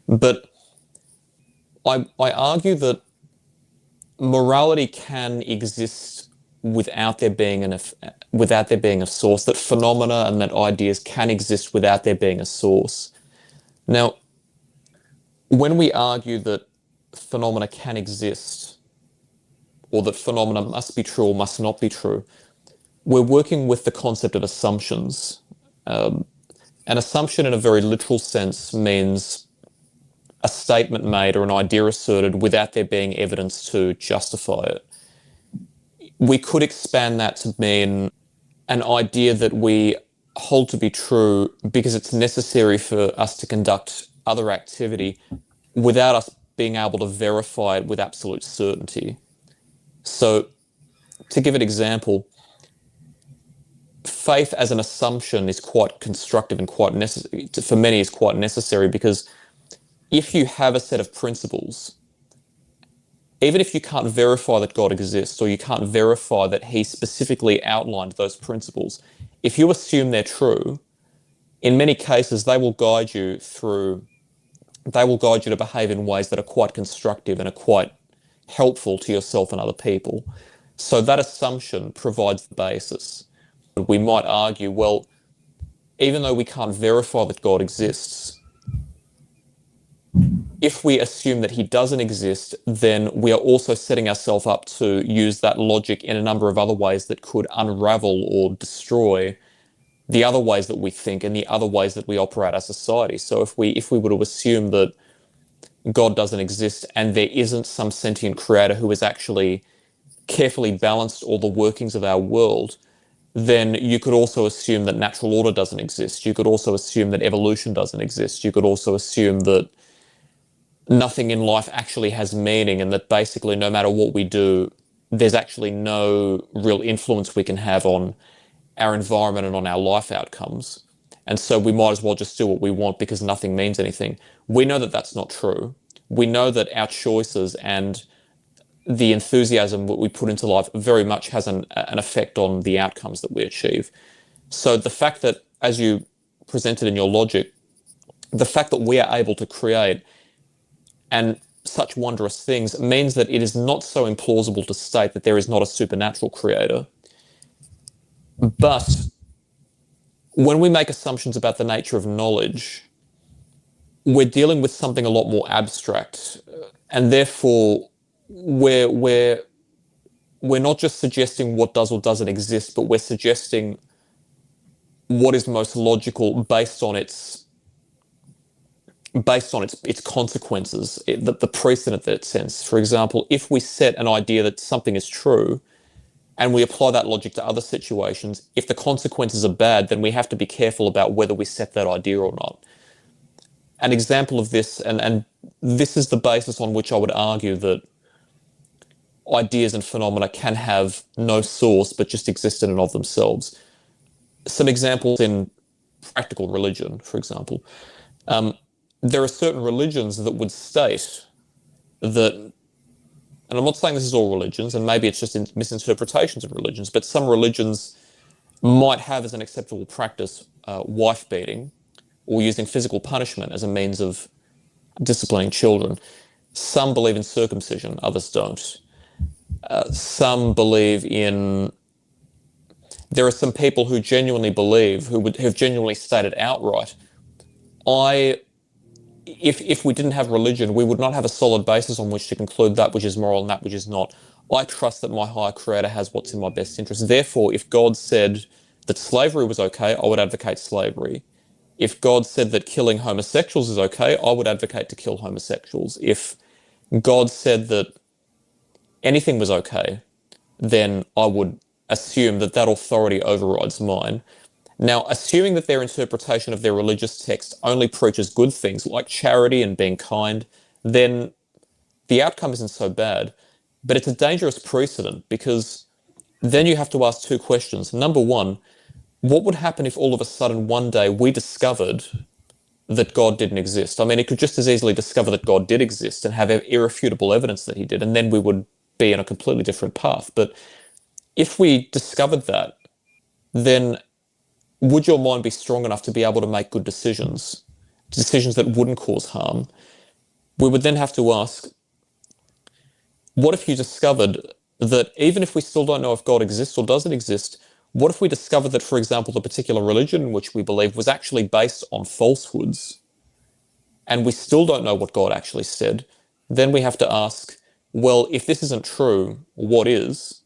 But I argue that morality can exist without there being a source, that phenomena and that ideas can exist without there being a source. Now, when we argue that phenomena can exist, or that phenomena must be true or must not be true, we're working with the concept of assumptions. An assumption in a very literal sense means a statement made or an idea asserted without there being evidence to justify it. We could expand that to mean an idea that we hold to be true because it's necessary for us to conduct other activity without us being able to verify it with absolute certainty. So, to give an example, faith as an assumption is quite constructive and quite necessary. For many, is quite necessary, because if you have a set of principles, even if you can't verify that God exists, or you can't verify that he specifically outlined those principles, if you assume they're true, in many cases they will guide you to behave in ways that are quite constructive and are quite helpful to yourself and other people. So that assumption provides the basis. We might argue, well, even though we can't verify that God exists, if we assume that he doesn't exist, then we are also setting ourselves up to use that logic in a number of other ways that could unravel or destroy the other ways that we think and the other ways that we operate as society. So if we were to assume that God doesn't exist and there isn't some sentient creator who has actually carefully balanced all the workings of our world, then you could also assume that natural order doesn't exist. You could also assume that evolution doesn't exist. You could also assume that nothing in life actually has meaning, and that basically no matter what we do, there's actually no real influence we can have on our environment and on our life outcomes. And so we might as well just do what we want because nothing means anything. We know that that's not true. We know that our choices and the enthusiasm that we put into life very much has an effect on the outcomes that we achieve. So the fact that, as you presented in your logic, the fact that we are able to create and such wondrous things means that it is not so implausible to state that there is not a supernatural creator. But when we make assumptions about the nature of knowledge, we're dealing with something a lot more abstract, and therefore we're not just suggesting what does or doesn't exist, but we're suggesting what is most logical based on its consequences, the precedent that it sets. For example, if we set an idea that something is true and we apply that logic to other situations, if the consequences are bad, then we have to be careful about whether we set that idea or not. An example of this, and this is the basis on which I would argue that ideas and phenomena can have no source but just exist in and of themselves. Some examples in practical religion, for example. There are certain religions that would state that, and I'm not saying this is all religions, and maybe it's just misinterpretations of religions, but some religions might have as an acceptable practice wife beating or using physical punishment as a means of disciplining children. Some believe in circumcision, others don't. Some believe in... There are some people who genuinely believe, who have genuinely stated outright, if we didn't have religion, we would not have a solid basis on which to conclude that which is moral and that which is not. I trust that my higher creator has what's in my best interest. Therefore, if God said that slavery was okay, I would advocate slavery. If God said that killing homosexuals is okay, I would advocate to kill homosexuals. If God said that anything was okay, then I would assume that that authority overrides mine. Now, assuming that their interpretation of their religious text only preaches good things like charity and being kind, then the outcome isn't so bad. But it's a dangerous precedent because then you have to ask two questions. Number one, what would happen if all of a sudden one day we discovered that God didn't exist? I mean, it could just as easily discover that God did exist and have irrefutable evidence that he did, and then we would be in a completely different path. But if we discovered that, then would your mind be strong enough to be able to make good decisions, decisions that wouldn't cause harm? We would then have to ask, what if you discovered that even if we still don't know if God exists or doesn't exist, what if we discovered that, for example, the particular religion in which we believe was actually based on falsehoods, and we still don't know what God actually said? Then we have to ask, well, if this isn't true, what is?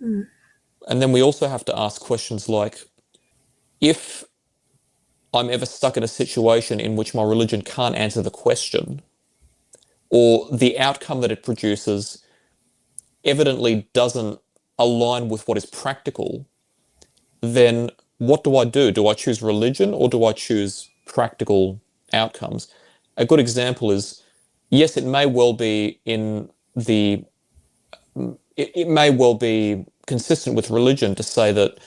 Mm. And then we also have to ask questions like, if I'm ever stuck in a situation in which my religion can't answer the question, or the outcome that it produces evidently doesn't align with what is practical, then what do I do? Do I choose religion or do I choose practical outcomes? A good example is, yes, it may well be it may well be consistent with religion to say that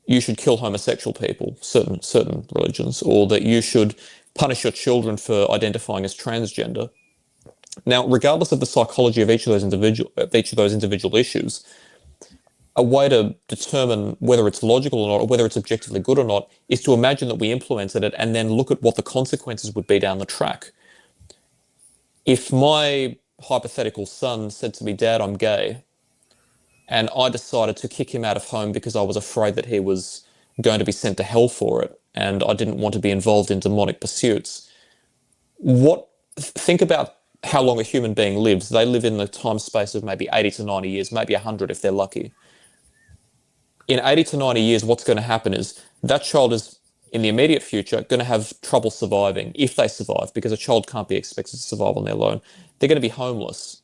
you should kill homosexual people, certain religions, or that you should punish your children for identifying as transgender. Now, regardless of the psychology of each of those individual issues, a way to determine whether it's logical or not, or whether it's objectively good or not, is to imagine that we implemented it and then look at what the consequences would be down the track. If my hypothetical son said to me, "Dad, I'm gay," and I decided to kick him out of home because I was afraid that he was going to be sent to hell for it, and I didn't want to be involved in demonic pursuits, think about how long a human being lives. They live in the time space of maybe 80 to 90 years, maybe 100 if they're lucky. In 80 to 90 years, what's going to happen is that child is, in the immediate future, going to have trouble surviving, if they survive, because a child can't be expected to survive on their own. They're going to be homeless.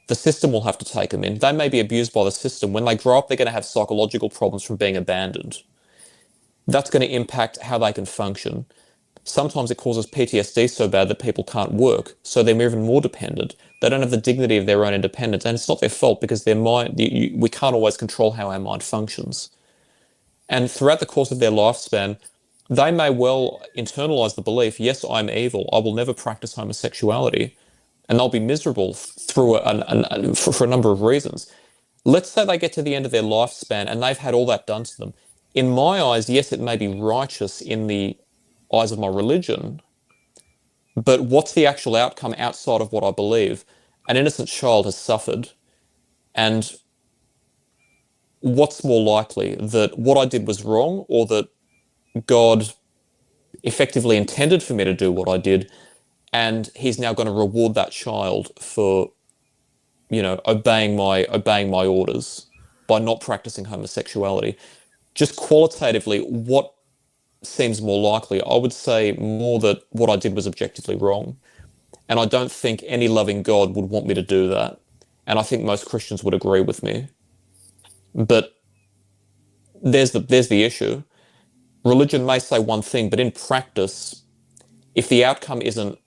The system will have to take them in. They may be abused by the system. When they grow up, they're going to have psychological problems from being abandoned. That's going to impact how they can function. Sometimes it causes PTSD so bad that people can't work, so they're even more dependent. They don't have the dignity of their own independence, and it's not their fault because their mind, we can't always control how our mind functions. And throughout the course of their lifespan, they may well internalize the belief, yes, I'm evil, I will never practice homosexuality, and they'll be miserable through for a number of reasons. Let's say they get to the end of their lifespan and they've had all that done to them. In my eyes, yes, it may be righteous in the eyes of my religion, but what's the actual outcome outside of what I believe? An innocent child has suffered, and what's more likely, that what I did was wrong, or that God effectively intended for me to do what I did, and he's now going to reward that child for, obeying my orders by not practicing homosexuality? Just qualitatively, what seems more likely? I would say more that what I did was objectively wrong. And I don't think any loving God would want me to do that. And I think most Christians would agree with me. But there's the issue. Religion may say one thing, but in practice, if the outcome isn't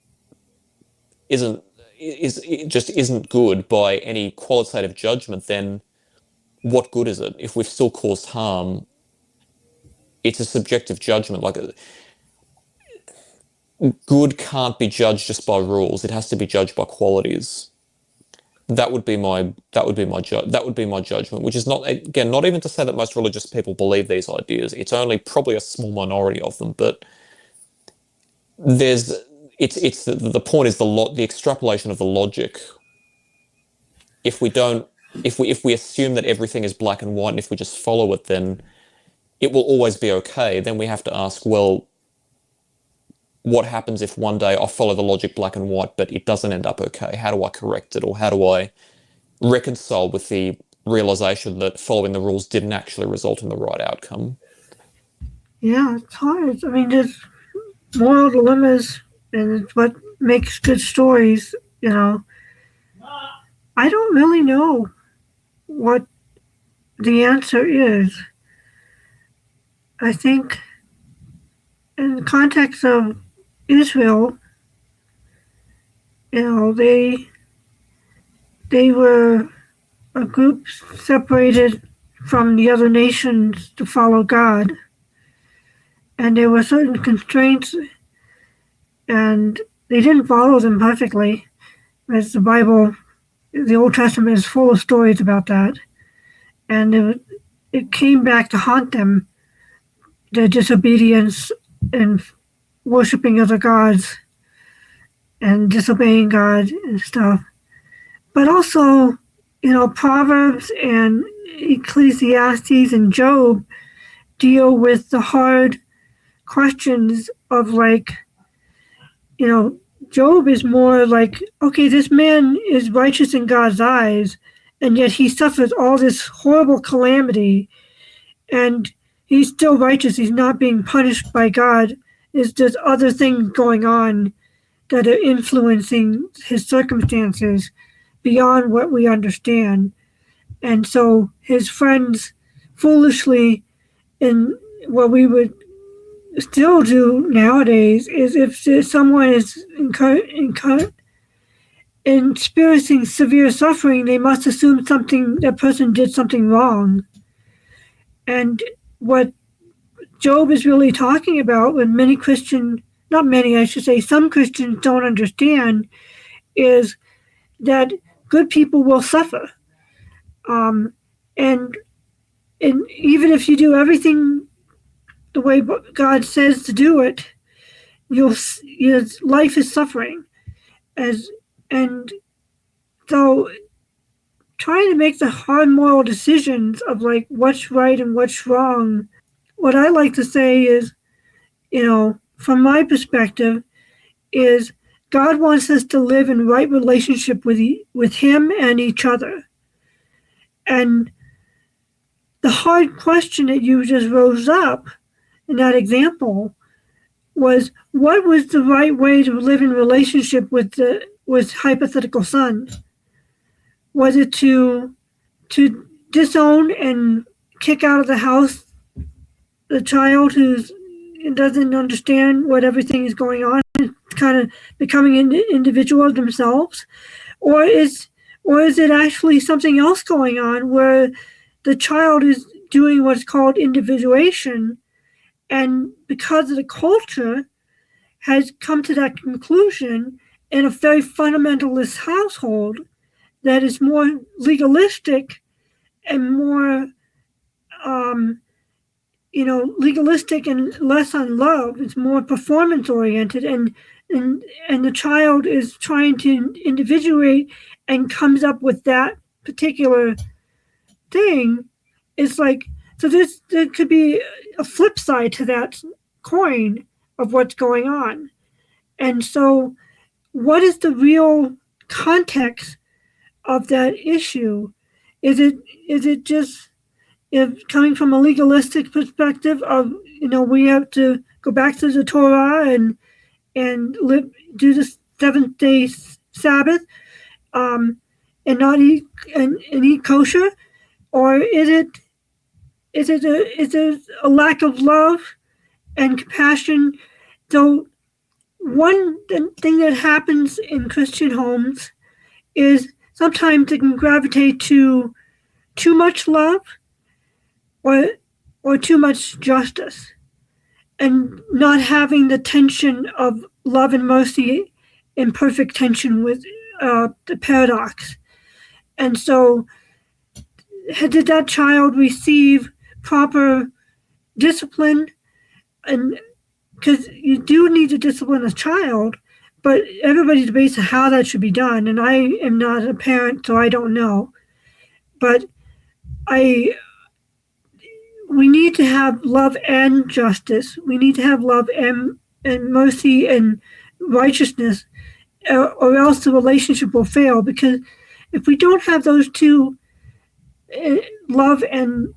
it just isn't good by any qualitative judgment, then what good is it? If we've still caused harm, it's a subjective judgment. Like, good can't be judged just by rules. It has to be judged by qualities. That would be my judgment, which is not, again, not even to say that most religious people believe these ideas. It's only probably a small minority of them, but there's it's the point is the extrapolation of the logic. If we don't if we assume that everything is black and white, and if we just follow it, then it will always be okay. Then we have to ask, well, what happens if one day I follow the logic black and white, but it doesn't end up okay? How do I correct it, or how do I reconcile with the realization that following the rules didn't actually result in the right outcome? Yeah, it's hard. I mean, moral dilemmas, and it's what makes good stories. I don't really know what the answer is. I think in the context of Israel, they were a group separated from the other nations to follow God, and there were certain constraints, and they didn't follow them perfectly, as the Old Testament is full of stories about that, and it came back to haunt them, their disobedience and worshiping other gods and disobeying God and stuff. But also, Proverbs and Ecclesiastes and Job deal with the hard questions of Job is more like, okay, this man is righteous in God's eyes, and yet he suffers all this horrible calamity, and he's still righteous. He's not being punished by God. There's other things going on that are influencing his circumstances beyond what we understand. And so his friends foolishly, in what we would still do nowadays, is if someone is experiencing severe suffering, they must assume that person did something wrong. And what Job is really talking about, when some Christians don't understand, is that good people will suffer. And even if you do everything the way God says to do it, your life is suffering. And so trying to make the hard moral decisions of what's right and what's wrong, what I like to say is, from my perspective, is God wants us to live in right relationship with Him and each other. And the hard question that you just rose up in that example was, what was the right way to live in relationship with hypothetical son? Was it to disown and kick out of the house the child who doesn't understand what everything is going on, and kind of becoming an individual of themselves? Or is it actually something else going on, where the child is doing what's called individuation, and because of the culture has come to that conclusion in a very fundamentalist household that is more legalistic and more legalistic and less on love. It's more performance oriented, and the child is trying to individuate and comes up with that particular thing. It's like, so there could be a flip side to that coin of what's going on. And so what is the real context of that issue? Is it just, if coming from a legalistic perspective of, we have to go back to the Torah and do the 7th-day Sabbath, and not eat and eat kosher? Or is it a lack of love and compassion? So one thing that happens in Christian homes is sometimes it can gravitate to too much love or too much justice, and not having the tension of love and mercy in perfect tension with the paradox. And so, did that child receive proper discipline? And because you do need to discipline a child, but everybody debates how that should be done, and I am not a parent, so I don't know. But we need to have love and justice. We need to have love and mercy and righteousness, or else the relationship will fail. Because if we don't have those two, love and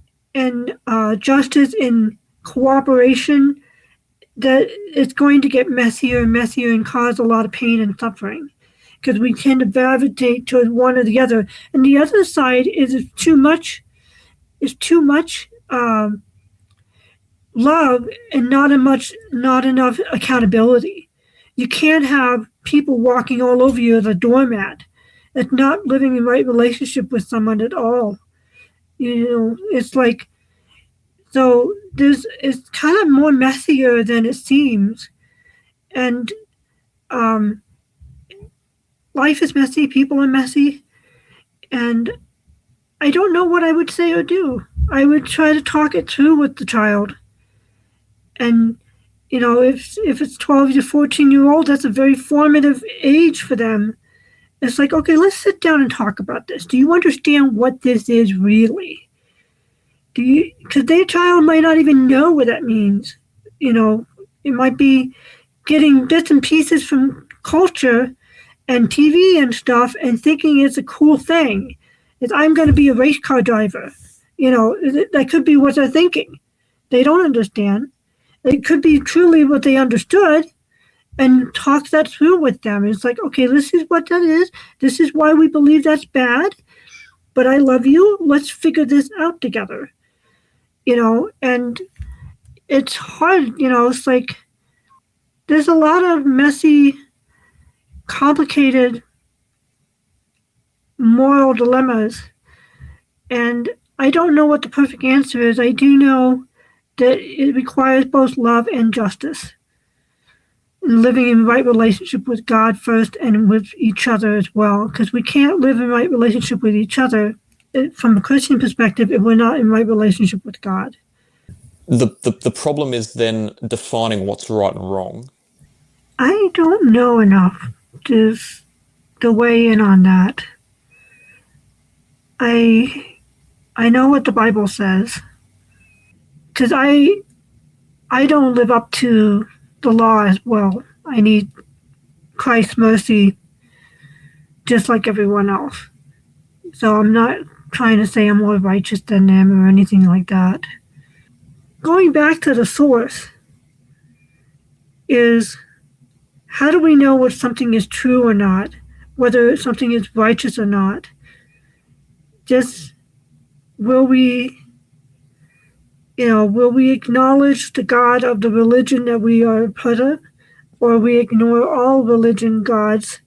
justice in cooperation, that it's going to get messier and messier and cause a lot of pain and suffering because we tend to gravitate towards one or the other. And the other side is too much love and not enough accountability. You can't have people walking all over you as a doormat. It's not living in right relationship with someone at all. It's like, so it's kind of more messier than it seems. And life is messy, people are messy, and I don't know what I would say or do. I would try to talk it through with the child. And if it's 12 to 14-year-old, that's a very formative age for them. It's like, okay, let's sit down and talk about this. Do you understand what this is really? Because their child might not even know what that means. It might be getting bits and pieces from culture and TV and stuff and thinking it's a cool thing. Is I'm going to be a race car driver. That could be what they're thinking. They don't understand. It could be truly what they understood, and talk that through with them. It's like, okay, this is what that is. This is why we believe that's bad. But I love you. Let's figure this out together. And it's hard. It's like there's a lot of messy, complicated moral dilemmas. And I don't know what the perfect answer is. I do know that it requires both love and justice. And living in right relationship with God first and with each other as well. Because we can't live in right relationship with each other from a Christian perspective if we're not in right relationship with God. The problem is then defining what's right and wrong. I don't know enough to weigh in on that. I know what the Bible says, because I don't live up to the law as well. I need Christ's mercy just like everyone else. So I'm not trying to say I'm more righteous than them or anything like that. Going back to the source is, how do we know what something is true or not, whether something is righteous or not? Just will we acknowledge the God of the religion that we are a part of, or we ignore all religion gods?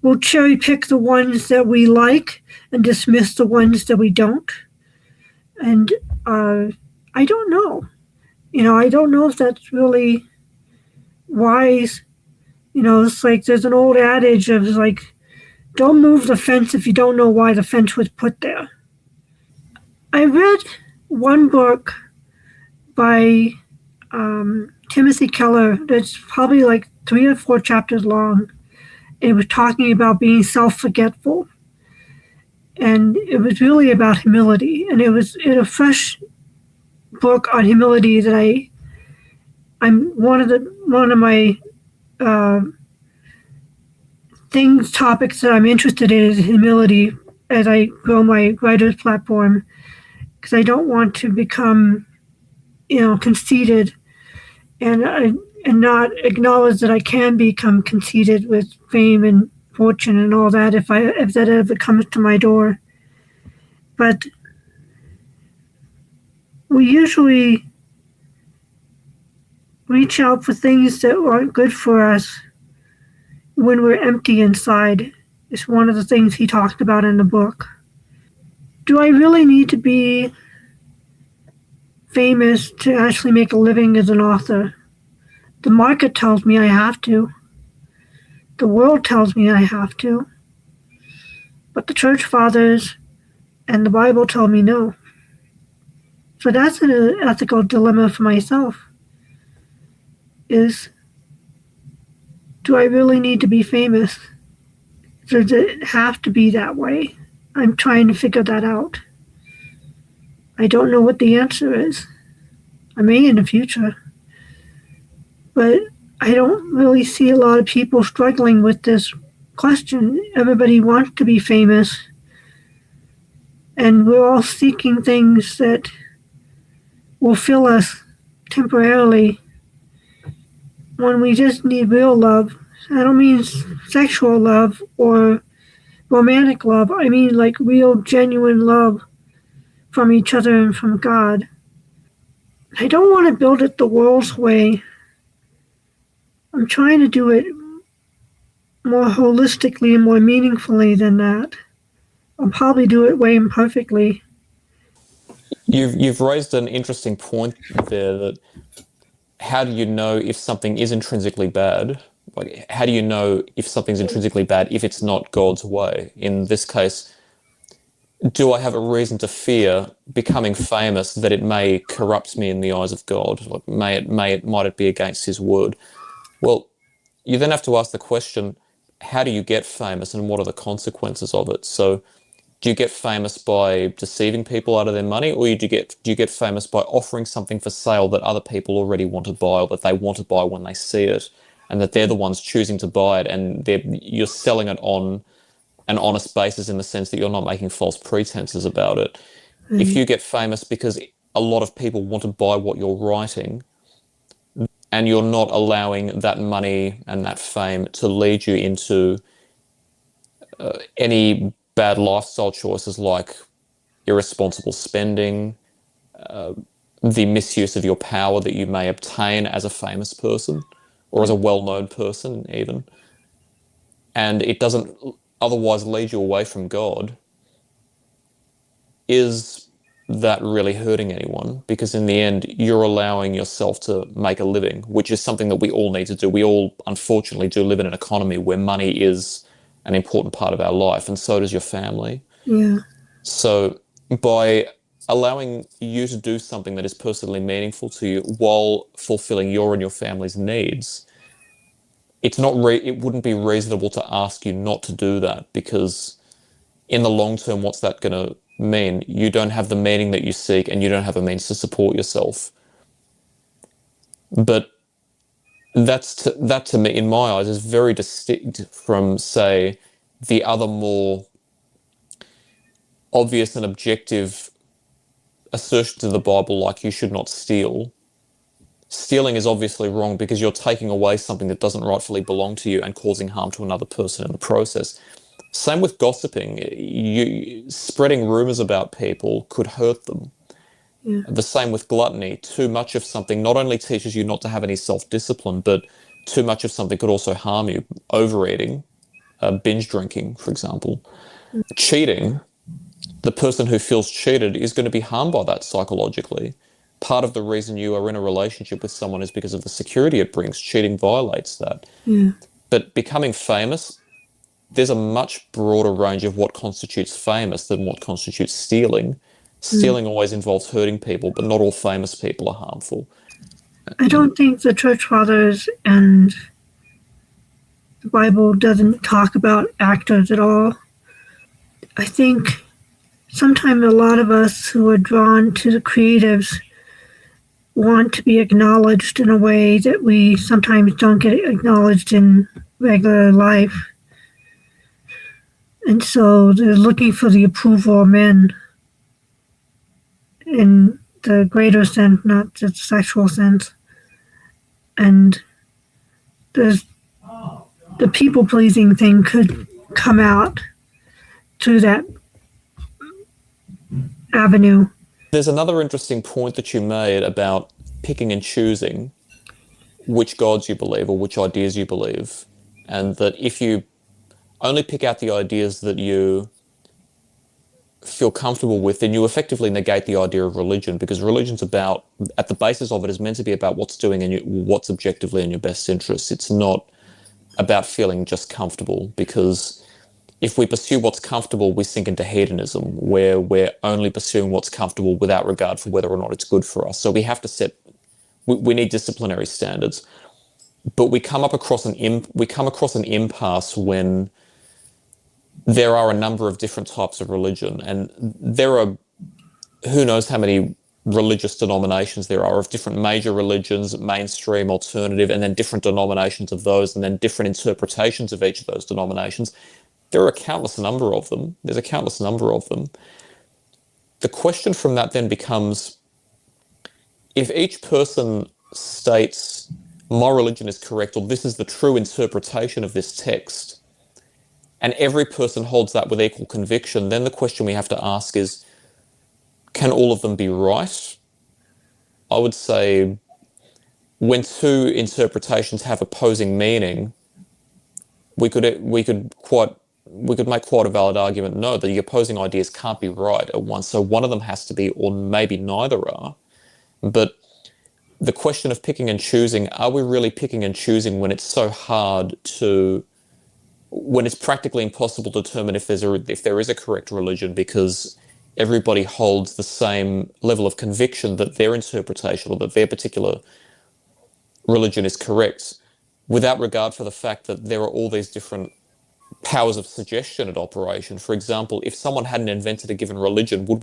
We'll cherry pick the ones that we like and dismiss the ones that we don't. And I don't know. I don't know if that's really wise. It's like there's an old adage of like, don't move the fence if you don't know why the fence was put there. I read one book by Timothy Keller that's probably like 3 or 4 chapters long. It was talking about being self-forgetful. And it was really about humility. And it was a fresh book on humility that I'm one of my topics that I'm interested in is humility as I grow my writer's platform, because I don't want to become, conceited and not acknowledge that I can become conceited with fame and fortune and all that if that ever comes to my door. But we usually reach out for things that aren't good for us when we're empty inside. It's one of the things he talked about in the book. Do I really need to be famous to actually make a living as an author? The market tells me I have to. The world tells me I have to. But the church fathers and the Bible tell me no. So that's an ethical dilemma for myself. Is, do I really need to be famous? Does it have to be that way? I'm trying to figure that out. I don't know what the answer is. I may in the future. But I don't really see a lot of people struggling with this question. Everybody wants to be famous. And we're all seeking things that will fill us temporarily when we just need real love. I don't mean sexual love or romantic love. I mean like real, genuine love from each other and from God. I don't want to build it the world's way. I'm trying to do it more holistically and more meaningfully than that. I'll probably do it way imperfectly. You've raised an interesting point there, that how do you know if something is intrinsically bad? Like, how do you know if something's intrinsically bad if it's not God's way? In this case, do I have a reason to fear becoming famous, that it may corrupt me in the eyes of God? Like, might it be against His word? Well, you then have to ask the question, how do you get famous and what are the consequences of it? So do you get famous by deceiving people out of their money, or do you get famous by offering something for sale that other people already want to buy, or that they want to buy when they see it, and that they're the ones choosing to buy it, and you're selling it on an honest basis in the sense that you're not making false pretenses about it? If Right. you get famous because a lot of people want to buy what you're writing, and you're not allowing that money and that fame to lead you into any bad lifestyle choices like irresponsible spending, the misuse of your power that you may obtain as a famous person or as a well-known person even, and it doesn't otherwise lead you away from God, is that really hurting anyone? Because in the end, you're allowing yourself to make a living, which is something that we all need to do. We all, unfortunately, do live in an economy where money is an important part of our life, and so does your family. Yeah. So by allowing you to do something that is personally meaningful to you while fulfilling your and your family's needs, it wouldn't be reasonable to ask you not to do that, because in the long term, what's that going to mean? You don't have the meaning that you seek, and you don't have a means to support yourself. But that to me, in my eyes, is very distinct from, say, the other more obvious and objective assertions of the Bible, like you should not steal. Stealing is obviously wrong because you're taking away something that doesn't rightfully belong to you and causing harm to another person in the process. Same with gossiping. Spreading rumors about people could hurt them. Yeah. The same with gluttony. Too much of something not only teaches you not to have any self-discipline, but too much of something could also harm you. Overeating, binge drinking, for example. Cheating, the person who feels cheated is going to be harmed by that psychologically. Part of the reason you are in a relationship with someone is because of the security it brings. Cheating violates that. Yeah. But becoming famous, there's a much broader range of what constitutes famous than what constitutes stealing. Mm. Stealing always involves hurting people, but not all famous people are harmful. I don't think the church fathers and the Bible doesn't talk about actors at all. I think sometimes a lot of us who are drawn to the creatives want to be acknowledged in a way that we sometimes don't get acknowledged in regular life. And so they're looking for the approval of men in the greater sense, not the sexual sense. And there's the people pleasing thing could come out through that avenue. There's another interesting point that you made about picking and choosing which gods you believe or which ideas you believe, and that if you only pick out the ideas that you feel comfortable with, then you effectively negate the idea of religion, because religion's about, at the basis of it, is meant to be about what's doing and what's objectively in your best interests. It's not about feeling just comfortable, because if we pursue what's comfortable, we sink into hedonism, where we're only pursuing what's comfortable without regard for whether or not it's good for us. So we need disciplinary standards, but we come across an impasse when there are a number of different types of religion, and there are who knows how many religious denominations there are of different major religions, mainstream, alternative, and then different denominations of those, and then different interpretations of each of those denominations. There are a countless number of them. There's a countless number of them. The question from that then becomes, if each person states my religion is correct or this is the true interpretation of this text, and every person holds that with equal conviction, then the question we have to ask is, can all of them be right? I would say when two interpretations have opposing meaning, we could make quite a valid argument, no, that the opposing ideas can't be right at once. So one of them has to be, or maybe neither are. But the question of picking and choosing, are we really picking and choosing when it's so hard to, when it's practically impossible to determine if there is a correct religion, because everybody holds the same level of conviction that their interpretation or that their particular religion is correct, without regard for the fact that there are all these different powers of suggestion at operation. For example, if someone hadn't invented a given religion, would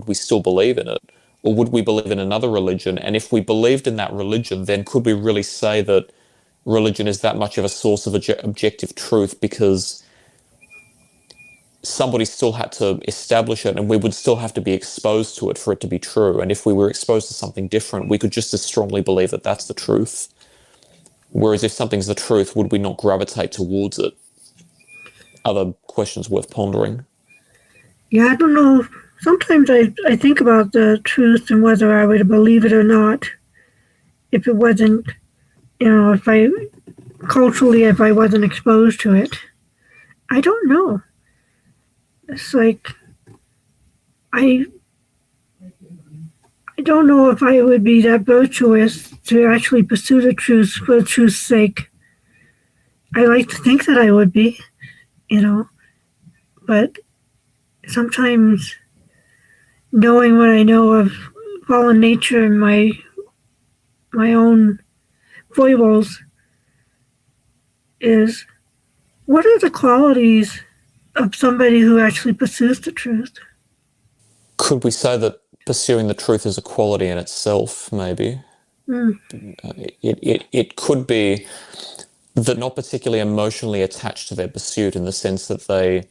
we still believe in it? Or would we believe in another religion? And if we believed in that religion, then could we really say that religion is that much of a source of objective truth, because somebody still had to establish it and we would still have to be exposed to it for it to be true. And if we were exposed to something different, we could just as strongly believe that that's the truth. Whereas if something's the truth, would we not gravitate towards it? Other questions worth pondering. Yeah, I don't know. Sometimes I think about the truth and whether I would believe it or not if it wasn't, if I wasn't exposed to it. I don't know. It's like, I don't know if I would be that virtuous to actually pursue the truth for the truth's sake. I like to think that I would be, but sometimes knowing what I know of fallen nature and my own foibles is, what are the qualities of somebody who actually pursues the truth? Could we say that pursuing the truth is a quality in itself, maybe? Mm. It could be that not particularly emotionally attached to their pursuit, in the sense that they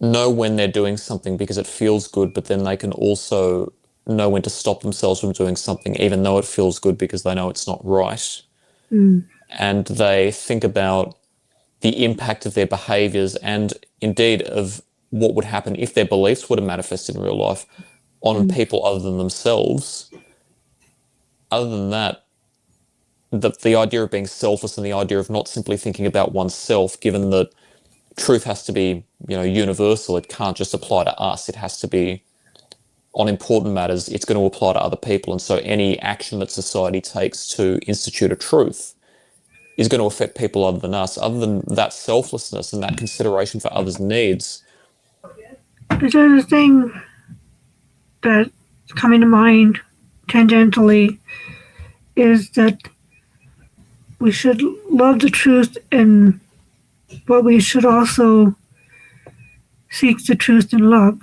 know when they're doing something because it feels good, but then they can also know when to stop themselves from doing something even though it feels good because they know it's not right. Mm. And they think about the impact of their behaviors and indeed of what would happen if their beliefs were to manifest in real life on people other than themselves. Other than that, the idea of being selfless and the idea of not simply thinking about oneself, given that truth has to be, universal, it can't just apply to us, it has to be on important matters, it's going to apply to other people. And so any action that society takes to institute a truth is going to affect people other than us. Other than that selflessness and that consideration for others' needs. There's a thing that's coming to mind tangentially, is that we should love the truth, but we should also seek the truth in love.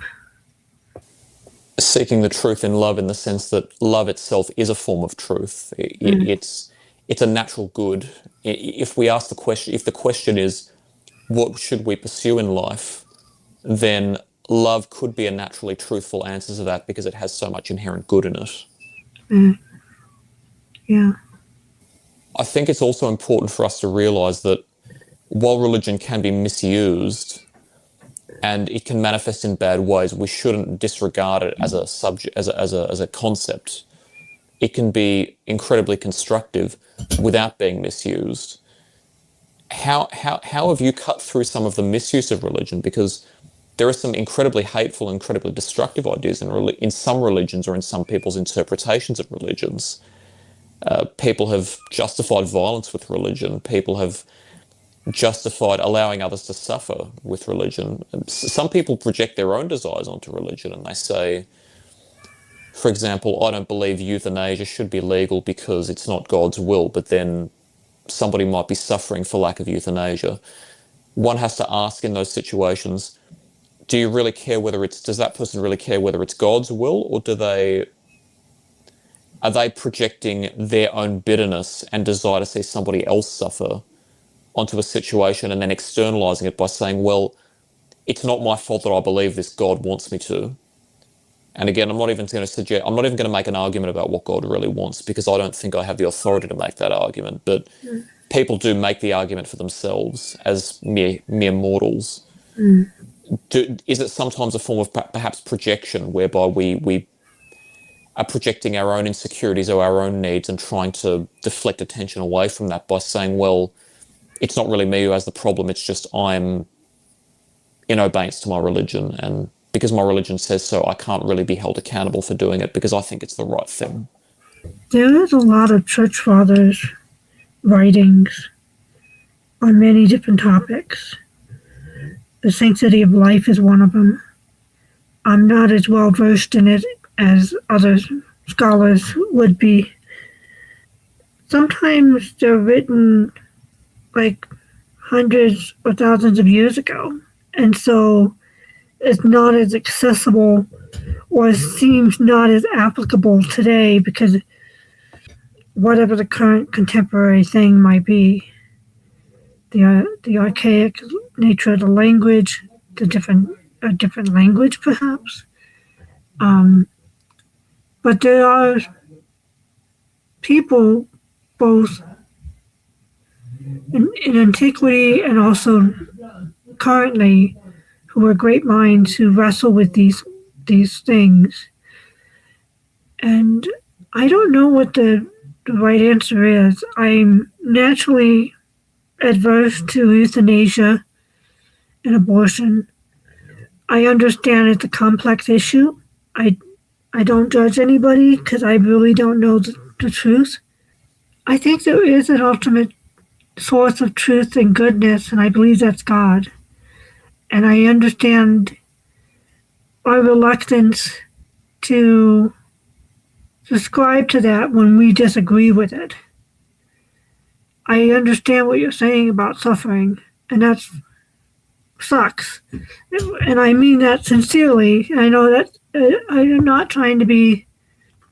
Seeking the truth in love, in the sense that love itself is a form of truth. It's a natural good. If we ask the question, if the question is, what should we pursue in life, then love could be a naturally truthful answer to that, because it has so much inherent good in it. Yeah. I think it's also important for us to realize that while religion can be misused and it can manifest in bad ways, we shouldn't disregard it as a subject, as a concept. It can be incredibly constructive without being misused. How have you cut through some of the misuse of religion? Because there are some incredibly hateful, incredibly destructive ideas in some religions, or in some people's interpretations of religions. People have justified violence with religion. People have justified allowing others to suffer with religion. Some people project their own desires onto religion, and they say, for example, I don't believe euthanasia should be legal because it's not God's will, but then somebody might be suffering for lack of euthanasia. One has to ask in those situations, do you really care does that person really care whether it's God's will, or are they projecting their own bitterness and desire to see somebody else suffer onto a situation and then externalizing it by saying, well, it's not my fault that I believe this, God wants me to. And again, I'm not even going to make an argument about what God really wants, because I don't think I have the authority to make that argument. But people do make the argument for themselves as mere mortals. Is it sometimes a form of perhaps projection, whereby we are projecting our own insecurities or our own needs and trying to deflect attention away from that by saying, well, it's not really me who has the problem, it's just I'm in obedience to my religion, and because my religion says so, I can't really be held accountable for doing it because I think it's the right thing. There is a lot of church fathers' writings on many different topics. The sanctity of life is one of them. I'm not as well versed in it as other scholars would be. Sometimes they're written like hundreds or thousands of years ago, and so it's not as accessible or seems not as applicable today because whatever the current contemporary thing might be, the archaic nature of the language, a different language perhaps. But there are people both in antiquity and also currently who are great minds who wrestle with these things. And I don't know what the right answer is. I'm naturally adverse to euthanasia and abortion. I understand it's a complex issue. I don't judge anybody because I really don't know the truth. I think there is an ultimate source of truth and goodness, and I believe that's God. And I understand our reluctance to subscribe to that when we disagree with it. I understand what you're saying about suffering, and that sucks. And I mean that sincerely. I know that I'm not trying to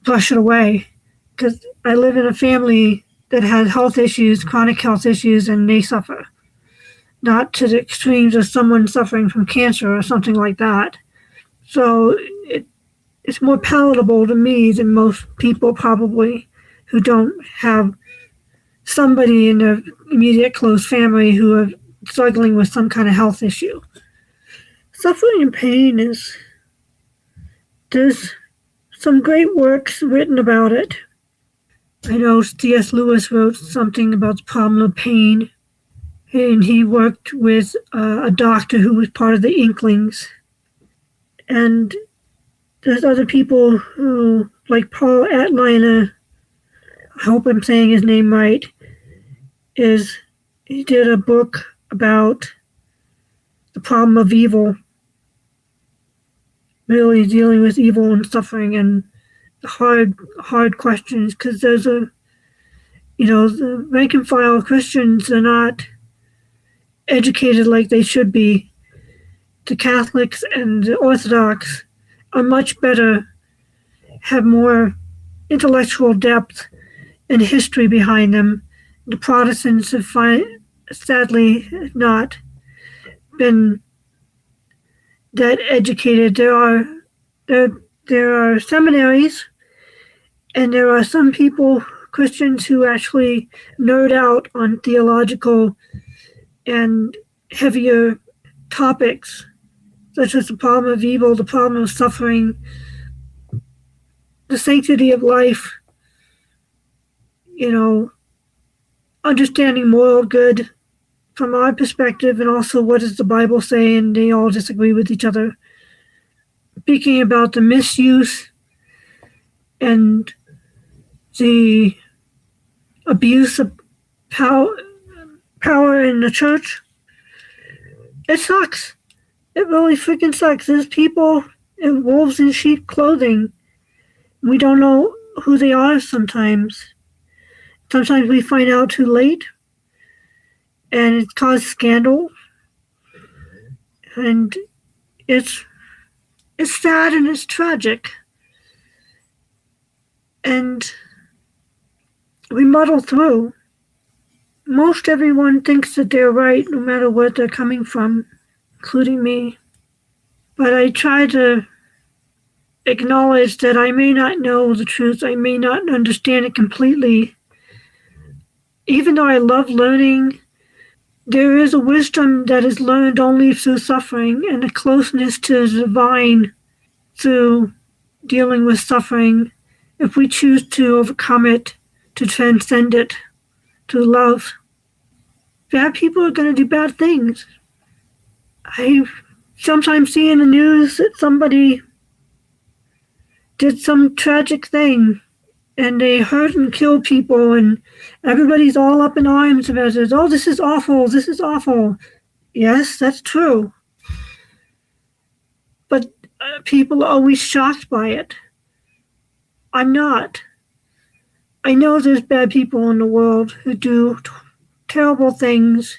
brush it away, because I live in a family that has health issues, chronic health issues, and they suffer. Not to the extremes of someone suffering from cancer or something like that. So it's more palatable to me than most people probably who don't have somebody in their immediate close family who are struggling with some kind of health issue. Suffering and pain there's some great works written about it. I know C.S. Lewis wrote something about the problem of pain, and he worked with a doctor who was part of the Inklings. And there's other people who, like Paul Atliner, I hope I'm saying his name right, he did a book about the problem of evil, really dealing with evil and suffering and hard questions, because there's the rank and file Christians are not educated like they should be. The Catholics and the Orthodox are much better, have more intellectual depth and history behind them. The Protestants have sadly not been that educated. There are seminaries, and there are some people, Christians, who actually nerd out on theological and heavier topics, such as the problem of evil, the problem of suffering, the sanctity of life, understanding moral good from our perspective, and also what does the Bible say, and they all disagree with each other. Speaking about the misuse and the abuse of power in the church, it sucks. It really freaking sucks. There's people in wolves in sheep clothing. We don't know who they are sometimes. Sometimes we find out too late, and it causes scandal. And it's sad and it's tragic. And we muddle through. Most everyone thinks that they're right, no matter where they're coming from, including me. But I try to acknowledge that I may not know the truth, I may not understand it completely. Even though I love learning, there is a wisdom that is learned only through suffering and a closeness to the divine through dealing with suffering if we choose to overcome it, to transcend it, to love. Bad people are going to do bad things. I sometimes see in the news that somebody did some tragic thing and they hurt and killed people, and everybody's all up in arms about it. Oh, this is awful, this is awful. Yes, that's true. But people are always shocked by it. I'm not. I know there's bad people in the world who do terrible things,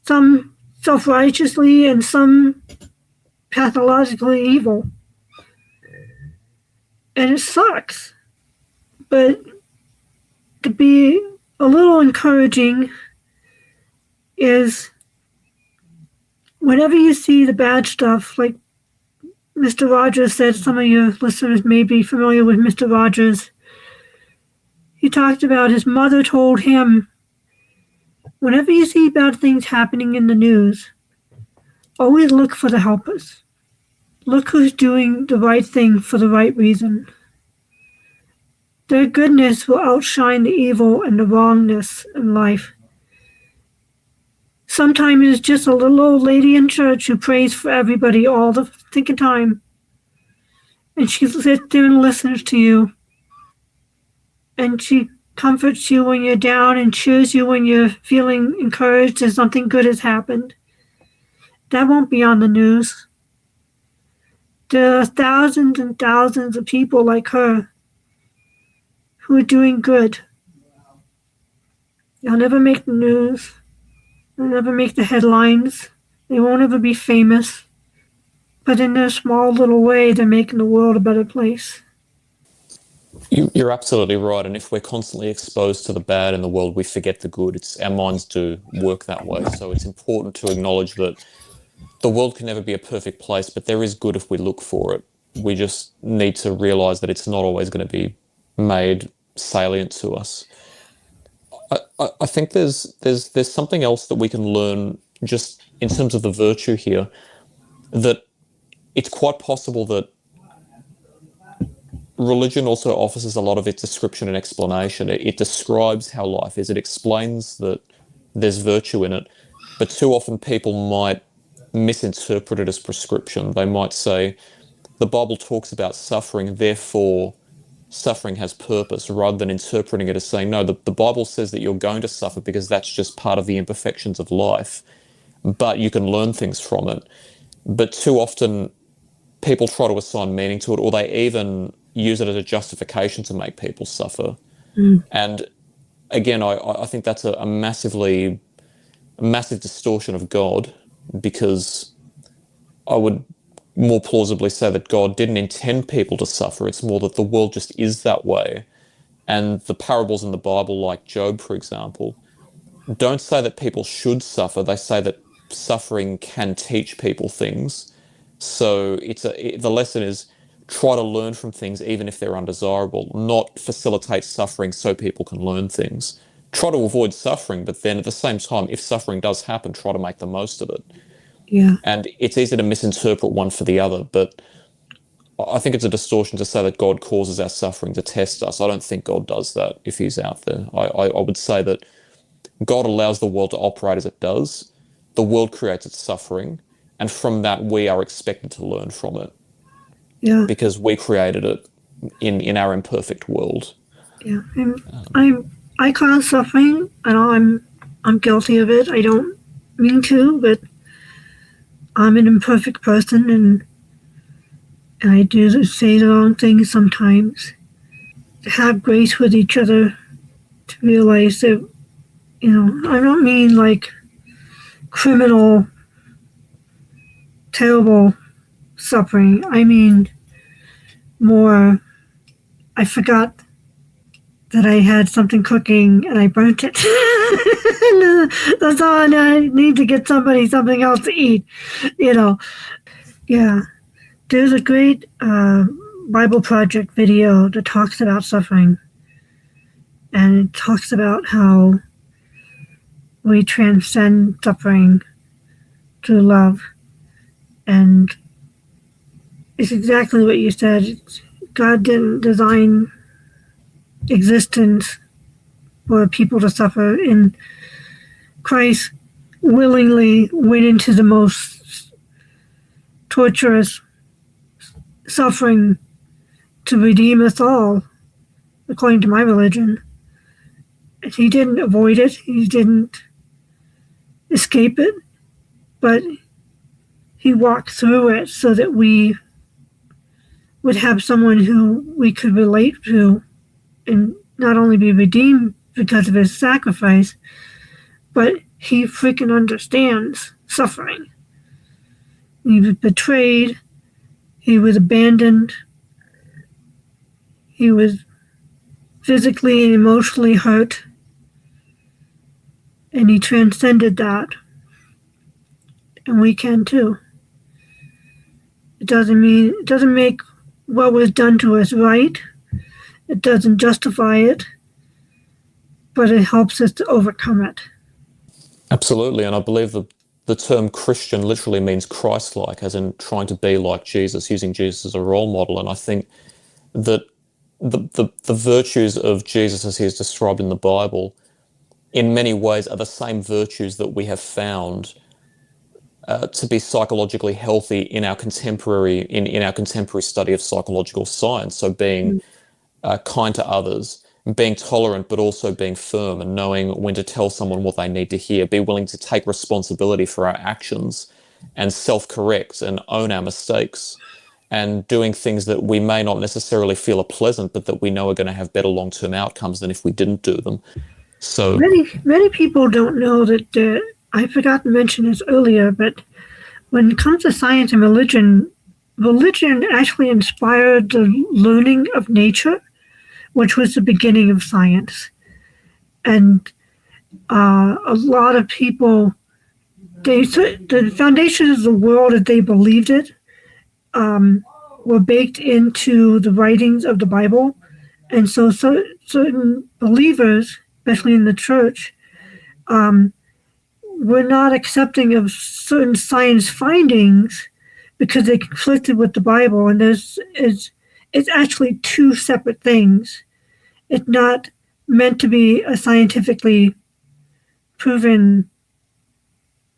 some self-righteously and some pathologically evil. And it sucks. But to be a little encouraging is whenever you see the bad stuff, like Mr. Rogers said, some of your listeners may be familiar with Mr. Rogers. He talked about his mother told him, whenever you see bad things happening in the news, always look for the helpers. Look who's doing the right thing for the right reason. Their goodness will outshine the evil and the wrongness in life. Sometimes it's just a little old lady in church who prays for everybody all the stinking time. And she sits there and listens to you. And she comforts you when you're down and cheers you when you're feeling encouraged and something good has happened. That won't be on the news. There are thousands and thousands of people like her who are doing good. They'll never make the news. They'll never make the headlines. They won't ever be famous. But in their small little way, they're making the world a better place. You're absolutely right. And if we're constantly exposed to the bad in the world, we forget the good. Our minds do work that way. So it's important to acknowledge that the world can never be a perfect place, but there is good if we look for it. We just need to realize that it's not always going to be made salient to us. I think there's something else that we can learn just in terms of the virtue here, that it's quite possible that religion also offers a lot of its description and explanation. It describes how life is. It explains that there's virtue in it, but too often people might misinterpret it as prescription. They might say, the Bible talks about suffering, therefore suffering has purpose, rather than interpreting it as saying, no, the Bible says that you're going to suffer because that's just part of the imperfections of life, but you can learn things from it. But too often people try to assign meaning to it, or they even use it as a justification to make people suffer. And again, I think that's a massive distortion of God, because I would more plausibly say that God didn't intend people to suffer. It's more that the world just is that way. And the parables in the Bible, like Job, for example, don't say that people should suffer. They say that suffering can teach people things. So the lesson is try to learn from things even if they're undesirable, not facilitate suffering so people can learn things. Try to avoid suffering, but then at the same time, if suffering does happen, try to make the most of it. Yeah. And it's easy to misinterpret one for the other, but I think it's a distortion to say that God causes our suffering to test us. I don't think God does that if he's out there. I would say that God allows the world to operate as it does. The world creates its suffering, and from that we are expected to learn from it. Yeah. Because we created it in our imperfect world. Yeah. I cause suffering. I know I'm guilty of it. I don't mean to, but I'm an imperfect person, and I do say the wrong things sometimes. To have grace with each other, to realize that, I don't mean like criminal, terrible suffering. I mean more, I forgot that I had something cooking and I burnt it. That's all I need to get somebody something else to eat, Yeah. there's a great Bible Project video that talks about suffering, and it talks about how we transcend suffering through love. And it's exactly what you said. God didn't design existence for people to suffer, and Christ willingly went into the most torturous suffering to redeem us all, according to my religion. He didn't avoid it, he didn't escape it, but he walked through it so that we would have someone who we could relate to and not only be redeemed because of his sacrifice, but he freaking understands suffering. He was betrayed, he was abandoned, he was physically and emotionally hurt, and he transcended that. And we can too. It doesn't make what was done to us right. It doesn't justify it, but it helps us to overcome it. Absolutely, and I believe the term Christian literally means Christ-like, as in trying to be like Jesus, using Jesus as a role model. And I think that the virtues of Jesus as he is described in the Bible in many ways are the same virtues that we have found to be psychologically healthy in our contemporary study of psychological science. So being kind to others, being tolerant, but also being firm and knowing when to tell someone what they need to hear, be willing to take responsibility for our actions and self-correct and own our mistakes, and doing things that we may not necessarily feel are pleasant, but that we know are going to have better long-term outcomes than if we didn't do them. So many people don't know that. I forgot to mention this earlier, but when it comes to science and religion actually inspired the learning of nature, which was the beginning of science. And a lot of people, the foundations of the world as they believed it were baked into the writings of the Bible. And so certain believers, especially in the church, were not accepting of certain science findings because they conflicted with the Bible. And it's actually two separate things. It's not meant to be a scientifically proven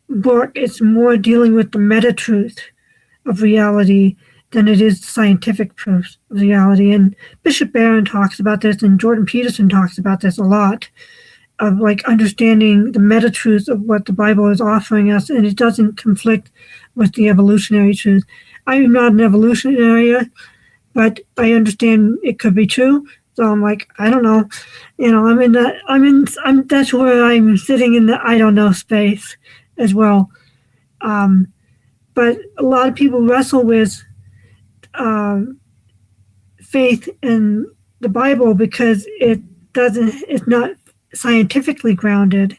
work. It's more dealing with the meta-truth of reality than it is scientific proof of reality. And Bishop Barron talks about this, and Jordan Peterson talks about this a lot, of like understanding the meta-truth of what the Bible is offering us, and it doesn't conflict with the evolutionary truth. I am not an evolutionary, but I understand it could be true. So I'm like, I don't know. That's where I'm sitting in the I don't know space as well. But a lot of people wrestle with faith in the Bible because it's not scientifically grounded,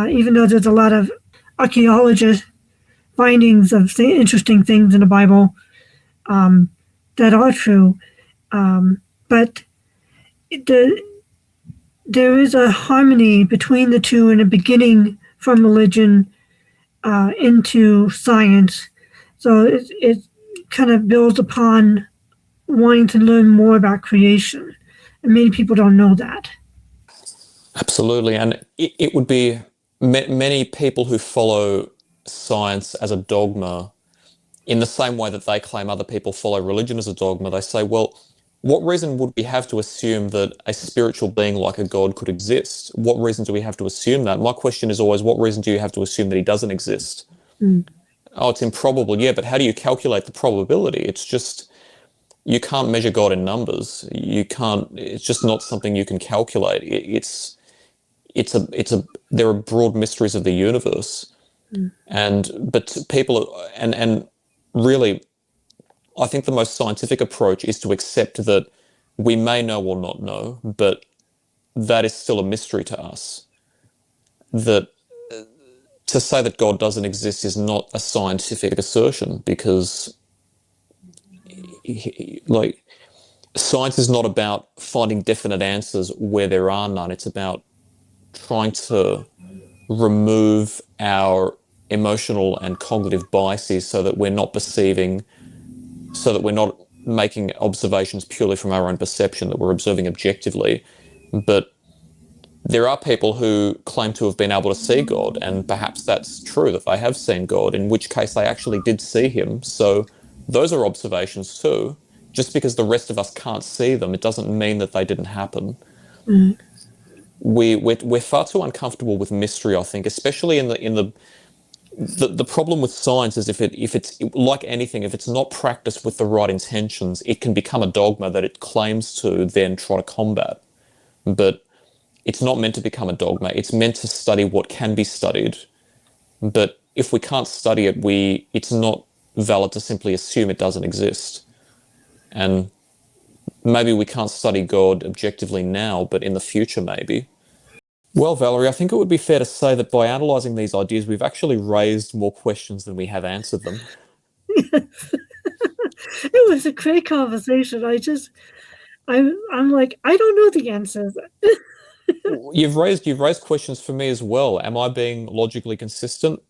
even though there's a lot of archaeologist findings of interesting things in the Bible that are true. But there is a harmony between the two in the beginning from religion into science. So it kind of builds upon wanting to learn more about creation. And many people don't know that. absolutely, and it would be many people who follow science as a dogma in the same way that they claim other people follow religion as a dogma. They say, well, what reason would we have to assume that a spiritual being like a God could exist? What reason do we have to assume that? My question is always, what reason do you have to assume that he doesn't exist? Oh, it's improbable. Yeah, but how do you calculate the probability? It's just, you can't measure God in numbers. You can't, it's just not something you can calculate. There are broad mysteries of the universe. But people, and really, I think the most scientific approach is to accept that we may know or not know, but that is still a mystery to us. That to say that God doesn't exist is not a scientific assertion, because like, science is not about finding definite answers where there are none. It's about trying to remove our emotional and cognitive biases so that we're not making observations purely from our own perception, that we're observing objectively. But there are people who claim to have been able to see God, and perhaps that's true, that they have seen God, in which case they actually did see him. So those are observations too. Just because the rest of us can't see them, it doesn't mean that they didn't happen. Mm. We're far too uncomfortable with mystery, I think, especially the problem with science is if it's like anything, if it's not practiced with the right intentions, it can become a dogma that it claims to then try to combat. But it's not meant to become a dogma. It's meant to study what can be studied. But if we can't study it, it's not valid to simply assume it doesn't exist. And maybe we can't study God objectively now, but in the future, maybe. Well, Valerie, I think it would be fair to say that by analysing these ideas, we've actually raised more questions than we have answered them. It was a great conversation. I'm like, I don't know the answers. You've raised questions for me as well. Am I being logically consistent?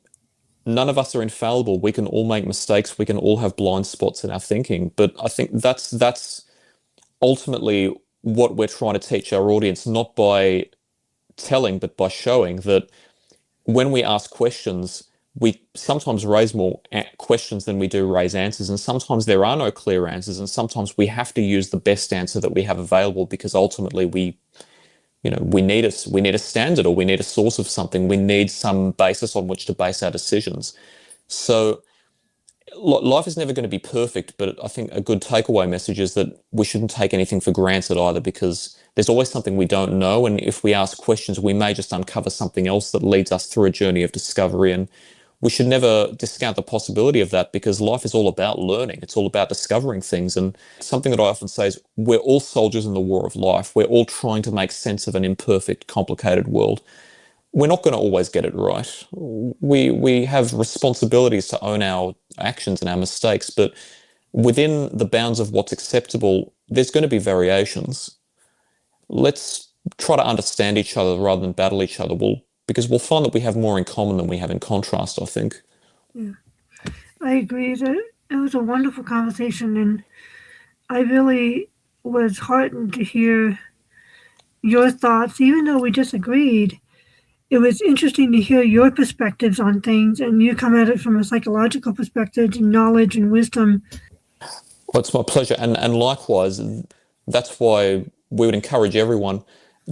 None of us are infallible. We can all make mistakes. We can all have blind spots in our thinking. But I think that's ultimately what we're trying to teach our audience, not by telling, but by showing that when we ask questions, we sometimes raise more questions than we do raise answers. And sometimes there are no clear answers. And sometimes we have to use the best answer that we have available, because ultimately we need a standard, or we need a source of something. We need some basis on which to base our decisions. So life is never going to be perfect, but I think a good takeaway message is that we shouldn't take anything for granted either, because there's always something we don't know. And if we ask questions, we may just uncover something else that leads us through a journey of discovery. And we should never discount the possibility of that, because life is all about learning. It's all about discovering things. And something that I often say is we're all soldiers in the war of life. We're all trying to make sense of an imperfect, complicated world. We're not going to always get it right. We have responsibilities to own our actions and our mistakes, but within the bounds of what's acceptable, there's going to be variations. Let's try to understand each other rather than battle each other. Because we'll find that we have more in common than we have in contrast, I think. Yeah, I agree that it was a wonderful conversation, and I really was heartened to hear your thoughts, even though we disagreed. It was interesting to hear your perspectives on things, and you come at it from a psychological perspective and knowledge and wisdom. Well, it's my pleasure. And likewise, that's why we would encourage everyone,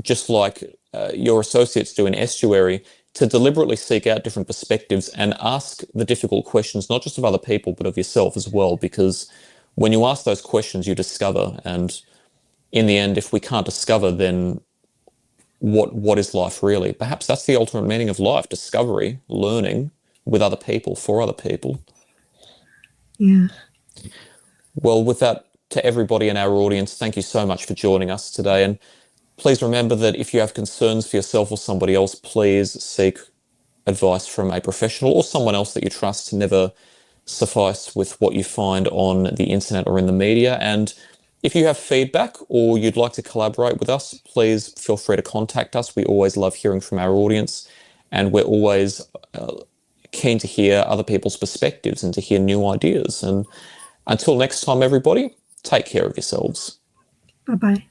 just like your associates do in Estuary, to deliberately seek out different perspectives and ask the difficult questions, not just of other people, but of yourself as well. Because when you ask those questions, you discover. And in the end, if we can't discover, then what is life really? Perhaps that's the ultimate meaning of life: discovery, learning with other people, for other people. Yeah. Well, with that, to everybody in our audience, thank you so much for joining us today. And please remember that if you have concerns for yourself or somebody else, please seek advice from a professional or someone else that you trust. Never suffice with what you find on the internet or in the media. And if you have feedback or you'd like to collaborate with us, please feel free to contact us. We always love hearing from our audience, and we're always keen to hear other people's perspectives and to hear new ideas. And until next time, everybody, take care of yourselves. Bye-bye.